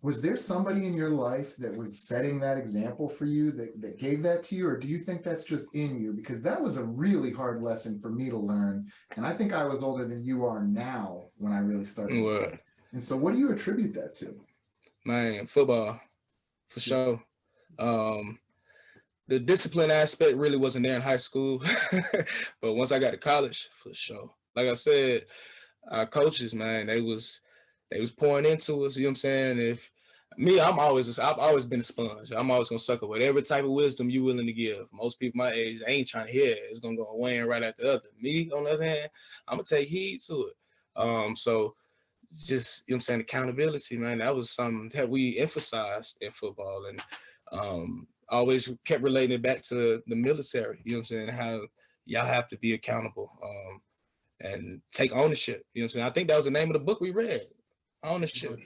Was there somebody in your life that was setting that example for you that gave that to you? Or do you think that's just in you? Because that was a really hard lesson for me to learn. And I think I was older than you are now when I really started to Well, play. And so what do you attribute that to? man, football for sure. Um, the discipline aspect really wasn't there in high school, but once I got to college, for sure. Like I said, our coaches, man, they was pouring into us. You know what I'm saying? If me, I've always been a sponge. I'm always gonna suck up whatever type of wisdom you willing to give. Most people my age ain't trying to hear it. It's gonna go away and right after the other. Me, on the other hand, I'm gonna take heed to it. So just, you know what I'm saying, accountability, man, that was something that we emphasized in football, and always kept relating it back to the military. You know what I'm saying? How y'all have to be accountable. And take ownership. You know what I'm saying? I think that was the name of the book we read. Ownership.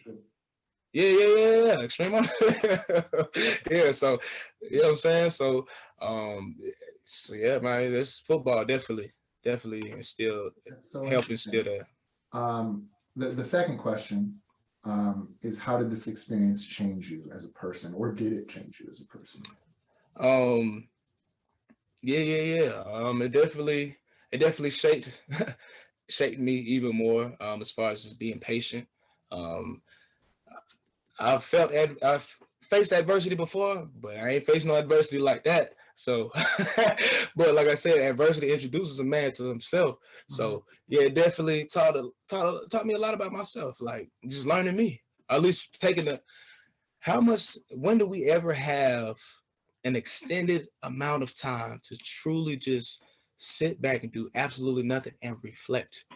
Yeah. Extreme ownership. Yeah, so you know what I'm saying? So yeah, man, this football definitely instill That's so help instill interesting. that. The second question is how did this experience change you as a person, or did it change you as a person? Um yeah. It definitely shaped me even more, as far as just being patient. Um I've faced adversity before, but I ain't faced no adversity like that. So, but like I said, adversity introduces a man to himself. Mhm. So yeah, it definitely taught me a lot about myself. Like just learning me, or at least taking the how much. When do we ever have an extended amount of time to truly just sit back and do absolutely nothing and reflect?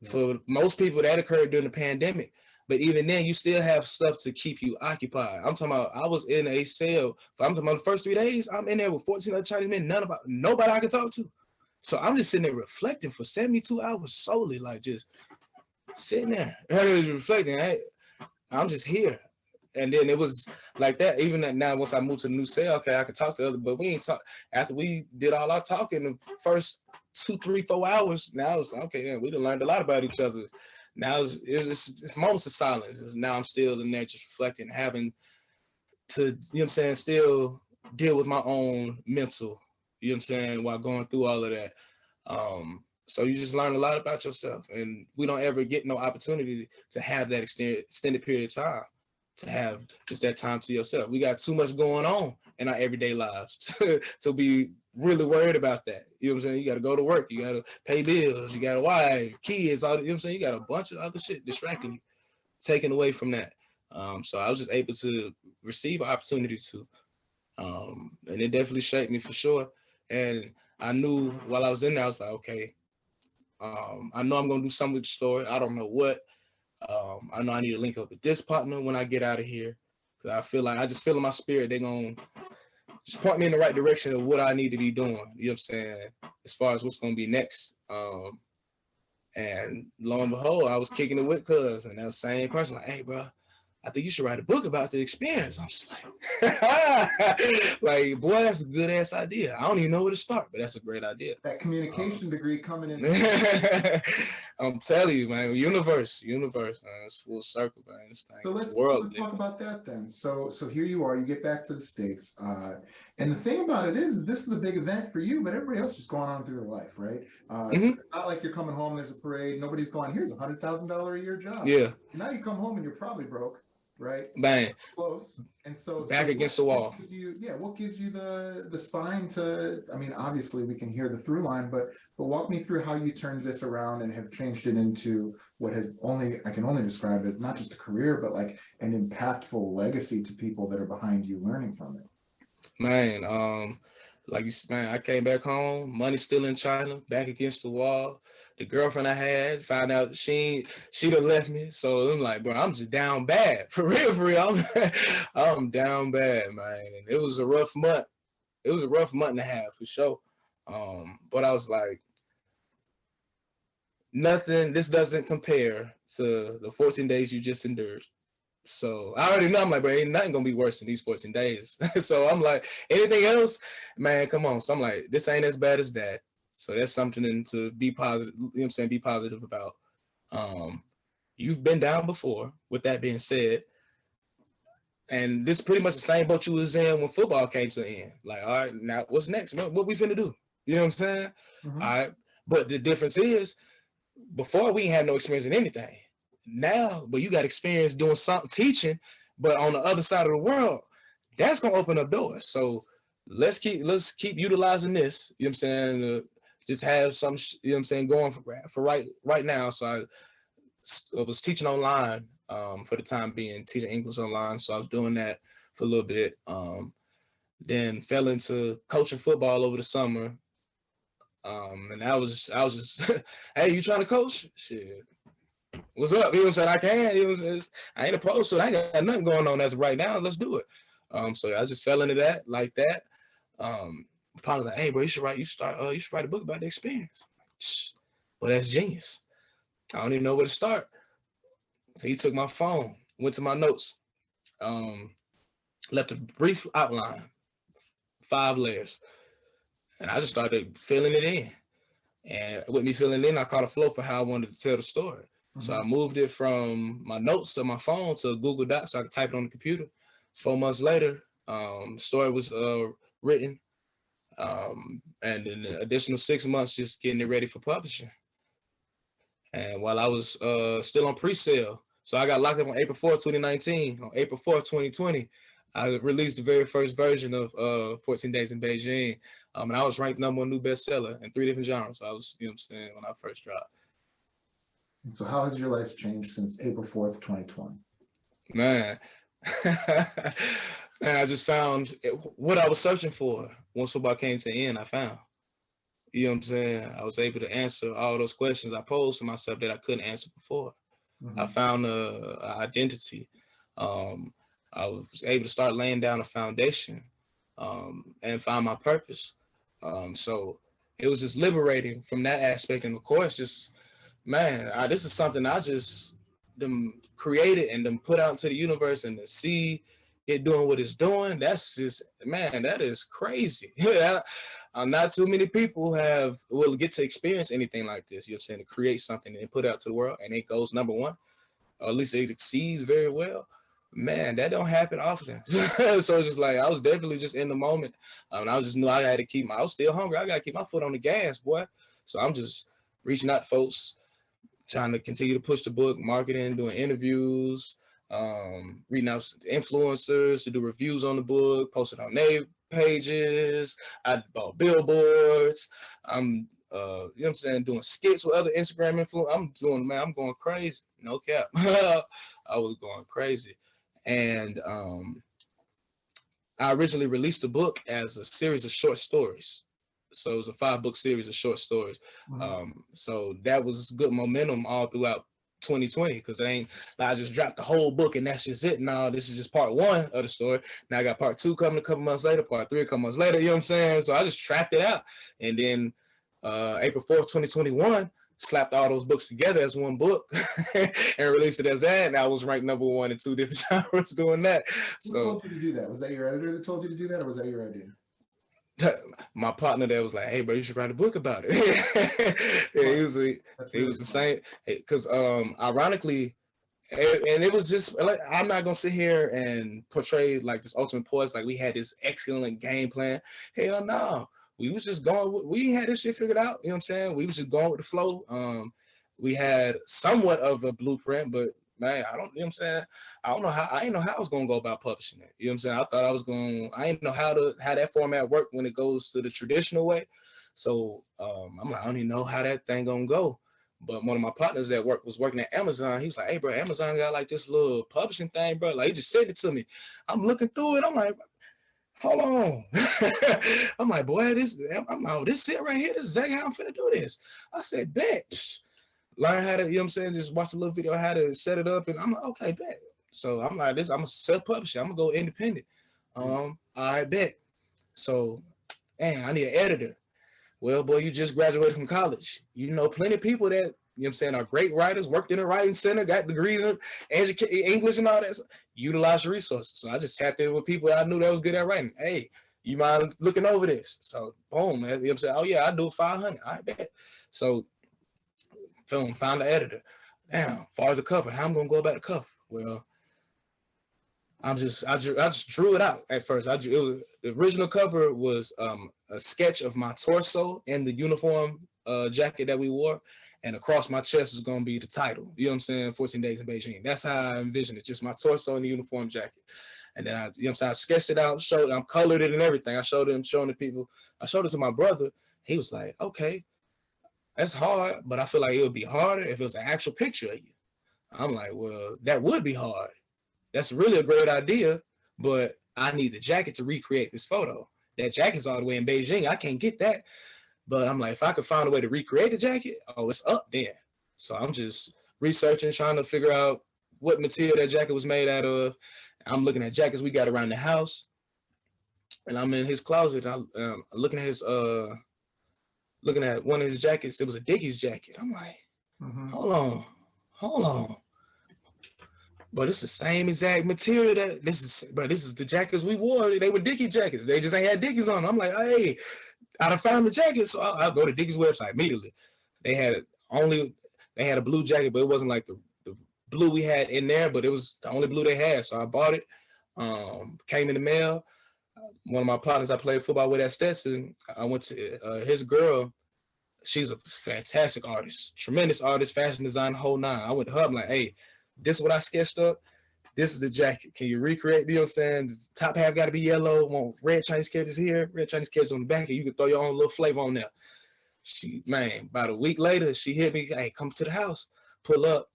Yeah. For most people, that occurred during the pandemic. But even then, you still have stuff to keep you occupied. I'm talking about I was in a cell. I'm talking about the first 3 days. I'm in there with 14 other Chinese men. Nobody I can talk to. So I'm just sitting there reflecting for 72 hours solely, like just sitting there, reflecting. I'm just here. And then it was like that. Even that now, once I moved to the new cell, okay, I could talk to other, but we ain't talk after we did all our talking the first 2, 3, 4 hours. Now it's like, okay, yeah, we done learned a lot about each other. Now it's moments of silence. Now I'm still in there just reflecting, having to, you know what I'm saying, still deal with my own mental, you know what I'm saying, while going through all of that. So you just learn a lot about yourself, and we don't ever get no opportunity to have that extended period of time, to have just that time to yourself. We got too much going on in our everyday lives to be really worried about that. You know what I'm saying? You got to go to work, you got to pay bills, you got a wife, kids, all, you know what I'm saying? You got a bunch of other shit distracting you, taken away from that. So I was just able to receive an opportunity to, and it definitely shaped me for sure. And I knew while I was in there, I was like, okay, I know I'm gonna do something with the story. I don't know what. I know I need to link up with this partner when I get out of here, because I just feel in my spirit they're gonna just point me in the right direction of what I need to be doing. You know what I'm saying? As far as what's gonna be next. And lo and behold, I was kicking it with cuz, and that was the same person like, hey, bro, I think you should write a book about the experience. I'm just like, like, boy, that's a good ass idea. I don't even know where to start, but that's a great idea. That communication degree coming in. I'm telling you, man, universe, man, it's full circle, man. This thing, So this let's world talk living. about that then. So here you are, you get back to the States. And the thing about it is this is a big event for you, but everybody else is going on through their life, right? So it's not like you're coming home, there's a parade, nobody's going, here's $100,000 a year job. Yeah, Now you come home and you're probably broke, right? man, Close. And so back against the wall. what gives you the spine to, I mean, obviously we can hear the through line, but walk me through how you turned this around and have changed it into what I can only describe it not just a career, but like an impactful legacy to people that are behind you learning from it. Man, like you said, man, I came back home, money still in China, back against the wall. The girlfriend I had found out she done left me. So I'm like, bro, I'm just down bad. For real, for real. I'm down bad, man. And it was a rough month. It was a rough month and a half for sure. But I was like, nothing, this doesn't compare to the 14 days you just endured. So I already know, I'm like, bro, ain't nothing gonna be worse than these 14 days. So I'm like, anything else, man, come on. So I'm like, this ain't as bad as that. So that's something to be positive, you know what I'm saying, be positive about. You've been down before. With that being said, And this is pretty much the same boat you was in when football came to the end. Like, all right, now what's next? What we finna do? You know what I'm saying? Mhm. All right. But the difference is, before we ain't had no experience in anything. Now, but you got experience doing something, teaching, but on the other side of the world, that's gonna open up doors. So let's keep utilizing this. You know what I'm saying? Just have some, you know what I'm saying, going for right now. So I was teaching online for the time being, teaching English online. So I was doing that for a little bit. Then fell into coaching football over the summer. And I was just, hey, you trying to coach? Shit. What's up? You know what I'm saying? I can. You know what I'm saying? I ain't opposed to it. I ain't got nothing going on as of right now. Let's do it. So I just fell into that like that. Paul was like, hey, bro, you should write a book about the experience. Well, that's genius. I don't even know where to start. So he took my phone, went to my notes, left a brief outline, 5 layers. And I just started filling it in. And with me filling in, I caught a flow for how I wanted to tell the story. Mm-hmm. So I moved it from my notes to my phone to Google Docs so I could type it on the computer. 4 months later, the story was written. And in the additional 6 months, just getting it ready for publishing. And while I was still on pre-sale, so I got locked up on April 4th, 2019. On April 4th, 2020, I released the very first version of 14 Days in Beijing. And I was ranked #1 new bestseller in 3 different genres. So I was, you know what I'm saying, when I first dropped. And so how has your life changed since April 4th, 2020? Man, man, I just found what I was searching for. Once football came to an end, I found. You know what I'm saying? I was able to answer all those questions I posed to myself that I couldn't answer before. Mm-hmm. I found an identity. I was able to start laying down a foundation and find my purpose. So it was just liberating from that aspect. And of course, just, man, this is something I just created and then put out into the universe, and to see it doing what it's doing, that's just, man, that is crazy. Yeah. Not too many people will get to experience anything like this. You know what I'm saying? To create something and put it out to the world and it goes #1, or at least it succeeds very well. Man, that don't happen often. So it's just like, I was definitely just in the moment. And I just knew I had to I was still hungry. I got to keep my foot on the gas, boy. So I'm just reaching out to folks, trying to continue to push the book, marketing, doing interviews, reading out to influencers to do reviews on the book, post it on their pages. I bought billboards. I'm, you know what I'm saying, doing skits with other Instagram influencers. I'm going crazy. No cap. I was going crazy. And I originally released the book as a series of short stories. So it was a 5-book series of short stories. Mm-hmm. So that was good momentum all throughout 2020, because I just dropped the whole book and that's just it. Now this is just part 1 of the story. Now I got part 2 coming a couple months later, part 3 a couple months later. You know what I'm saying? So I just trapped it out. And then April 4th, 2021, slapped all those books together as one book and released it as that. And I was ranked #1 in 2 different genres doing that. Who told you to do that? Was that your editor that told you to do that, or was that your idea? My partner there was like, hey, bro, you should write a book about it. Yeah, he was the same. Because ironically, and it was just like, I'm not gonna sit here and portray like this ultimate poise, like we had this excellent game plan. Hell no. We was just going, we had this shit figured out, you know what I'm saying? We was just going with the flow. We had somewhat of a blueprint, but man, you know what I'm saying? I didn't know how I was going to go about publishing it. You know what I'm saying? I thought I didn't know how that format worked when it goes to the traditional way. So I'm like, I don't even know how that thing going to go. But one of my partners that was working at Amazon, he was like, hey, bro, Amazon got like this little publishing thing, bro. Like, he just sent it to me. I'm looking through it. I'm like, hold on. I'm like, boy, this it right here. This is exactly how I'm finna do this. I said, bet. Learn how to, you know what I'm saying? Just watch a little video how to set it up. And I'm like, okay, bet. So I'm like, I'm a self-publisher. I'm going to go independent. I bet. So, man, I need an editor. Well, boy, you just graduated from college. You know, plenty of people that, you know what I'm saying, are great writers, worked in a writing center, got degrees in English and all that. So utilize the resources. So I just tapped in with people I knew that was good at writing. Hey, you mind looking over this? So boom, man. You know what I'm saying? Oh yeah, I do it 500. I bet. So found the editor. Now, as far as the cover, how I'm gonna go about the cover? Well, I just drew it out at first. The original cover was a sketch of my torso and the uniform jacket that we wore, and across my chest was gonna be the title. You know what I'm saying? 14 Days in Beijing. That's how I envisioned it. Just my torso and the uniform jacket. And then I sketched it out, I colored it and everything. I showed him, showing the people. I showed it to my brother. He was like, okay, that's hard, but I feel like it would be harder if it was an actual picture of you. I'm like, well, that would be hard. That's really a great idea, but I need the jacket to recreate this photo. That jacket's all the way in Beijing. I can't get that. But I'm like, if I could find a way to recreate the jacket, oh, it's up there. So I'm just researching, trying to figure out what material that jacket was made out of. I'm looking at jackets we got around the house, and I'm in his closet. I'm looking at one of his jackets. It was a Dickies jacket. I'm like, hold on. But it's the same exact material this is the jackets we wore. They were Dickie jackets. They just ain't had Dickies on them. I'm like, hey, I done found the jacket. So I'll go to Dickies website immediately. They had a blue jacket, but it wasn't like the blue we had in there, but it was the only blue they had. So I bought it. Came in the mail. One of my partners I played football with at Stetson, I went to his girl. She's a fantastic artist, tremendous artist, fashion design, whole nine. I went to her, I'm like, hey, this is what I sketched up. This is the jacket. Can you recreate? You know what I'm saying? The top half got to be yellow. Want red Chinese characters here, red Chinese characters on the back, and you can throw your own little flavor on there. About a week later, she hit me. Hey, come to the house. Pull up.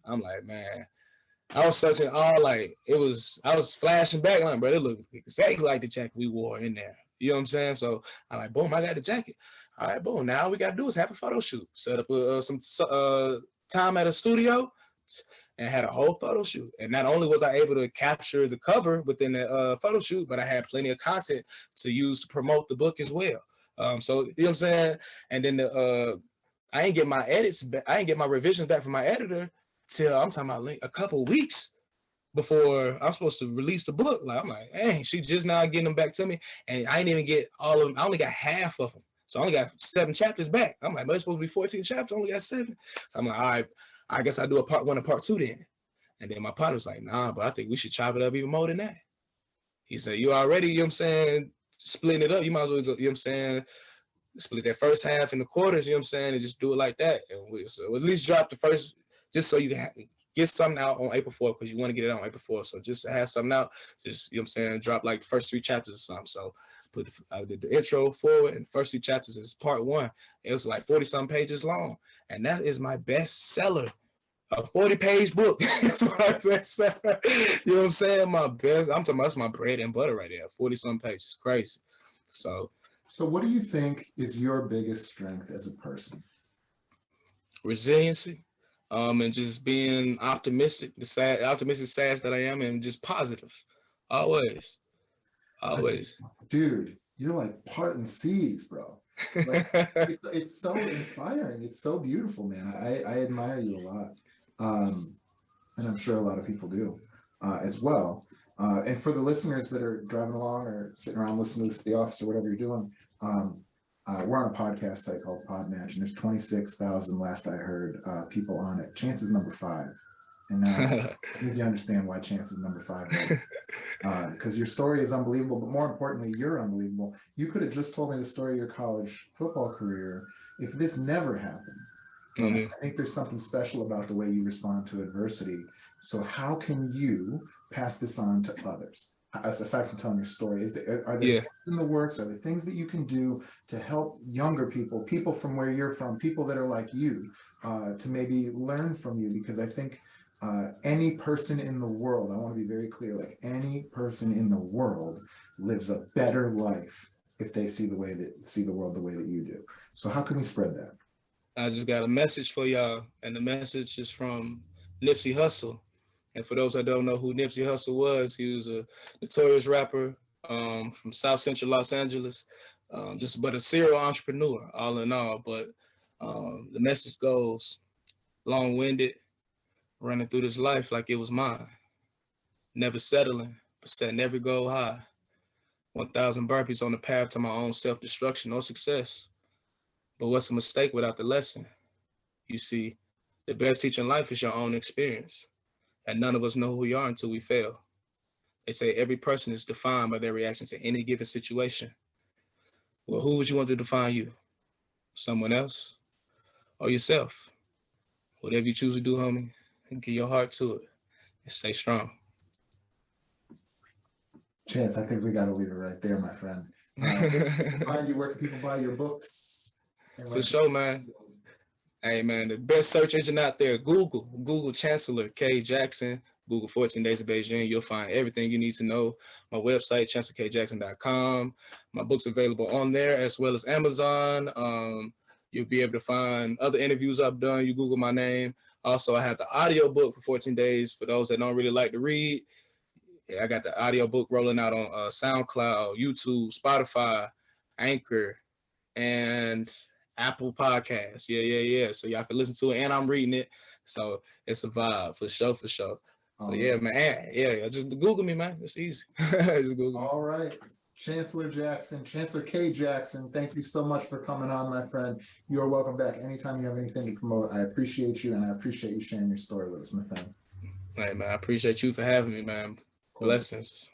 I'm like, man. I was searching all like I was flashing back line, bro. It looked exactly like the jacket we wore in there. You know what I'm saying? So I'm like, boom, I got the jacket. All right, boom. Now all we gotta do is have a photo shoot. Set up some time at a studio and had a whole photo shoot. And not only was I able to capture the cover within the photo shoot, but I had plenty of content to use to promote the book as well. So you know what I'm saying? And then I ain't get my edits back. I ain't get my revisions back from my editor till I'm talking about a couple of weeks before I'm supposed to release the book. Like I'm like, hey, she just now getting them back to me, and I didn't even get all of them. I only got half of them, so I only got 7 chapters back. I'm like, but it's supposed to be 14 chapters. I only got 7. So I'm like, all right, I guess I do a part 1 and part 2 then. And then my partner was like, nah, but I think we should chop it up even more than that. He said, you already, you know what I'm saying, splitting it up. You might as well go, you know what I'm saying, split that first half in the quarters, you know what I'm saying, and just do it like that. And so at least drop the first, just so you can get something out on April 4th, because you want to get it out on April 4th. So just to have something out, just, you know what I'm saying, drop like the first 3 chapters or something. So I did the intro forward, and the first 3 chapters is part 1. It was like 40-some pages long. And that is my best seller. A 40-page book. It's my best seller. You know what I'm saying? My best. I'm talking about, that's my bread and butter right there. 40-some pages. Crazy. So what do you think is your biggest strength as a person? Resiliency. And just being optimistic, optimistic sage that I am, and just positive. Always. Dude, you're like parting seas, bro. Like, it's so inspiring. It's so beautiful, man. I admire you a lot. And I'm sure a lot of people do as well. And for the listeners that are driving along or sitting around listening to this at the office or whatever you're doing, we're on a podcast site called Podmatch, and there's 26,000, last I heard, people on it. Chance is number 5. And now I think you understand why Chance is number 5. Because your story is unbelievable, but more importantly, you're unbelievable. You could have just told me the story of your college football career if this never happened. I think there's something special about the way you respond to adversity. So how can you pass this on to others? Aside from telling your story, are there things in the works? Are there things that you can do to help younger people from where you're from, people that are like you, to maybe learn from you? Because I think any person in the world, I want to be very clear, like any person in the world lives a better life if they see the world the way that you do. So how can we spread that? I just got a message for y'all, and the message is from Nipsey Hussle. And for those that don't know who Nipsey Hussle was, he was a notorious rapper from South Central Los Angeles, but a serial entrepreneur, all in all. But the message goes, long-winded, running through this life like it was mine. Never settling, but setting every goal high. 1,000 burpees on the path to my own self-destruction or success. But what's a mistake without the lesson? You see, the best teacher in life is your own experience. And none of us know who we are until we fail. They say every person is defined by their reactions to any given situation. Well, who would you want to define you? Someone else or yourself? Whatever you choose to do, homie, give your heart to it and stay strong. Chance, I think we got to leave it right there, my friend. Find you, where can people buy your books? For sure, man. Hey, man, the best search engine out there, Google Chancellor K. Jackson, Google 14 Days of Beijing. You'll find everything you need to know. My website, chancellorkjackson.com. My book's available on there as well as Amazon. You'll be able to find other interviews I've done. You Google my name. Also, I have the audio book for 14 days for those that don't really like to read. Yeah, I got the audio book rolling out on SoundCloud, YouTube, Spotify, Anchor, and Apple Podcasts. Yeah. So y'all can listen to it, and I'm reading it. So it's a vibe for sure. So yeah, man. Yeah, just Google me, man. It's easy. Just Google me. All right. Chancellor Jackson, Chancellor K. Jackson, thank you so much for coming on, my friend. You are welcome back anytime you have anything to promote. I appreciate you, and I appreciate you sharing your story with us, my friend. Hey, man, I appreciate you for having me, man. Blessings.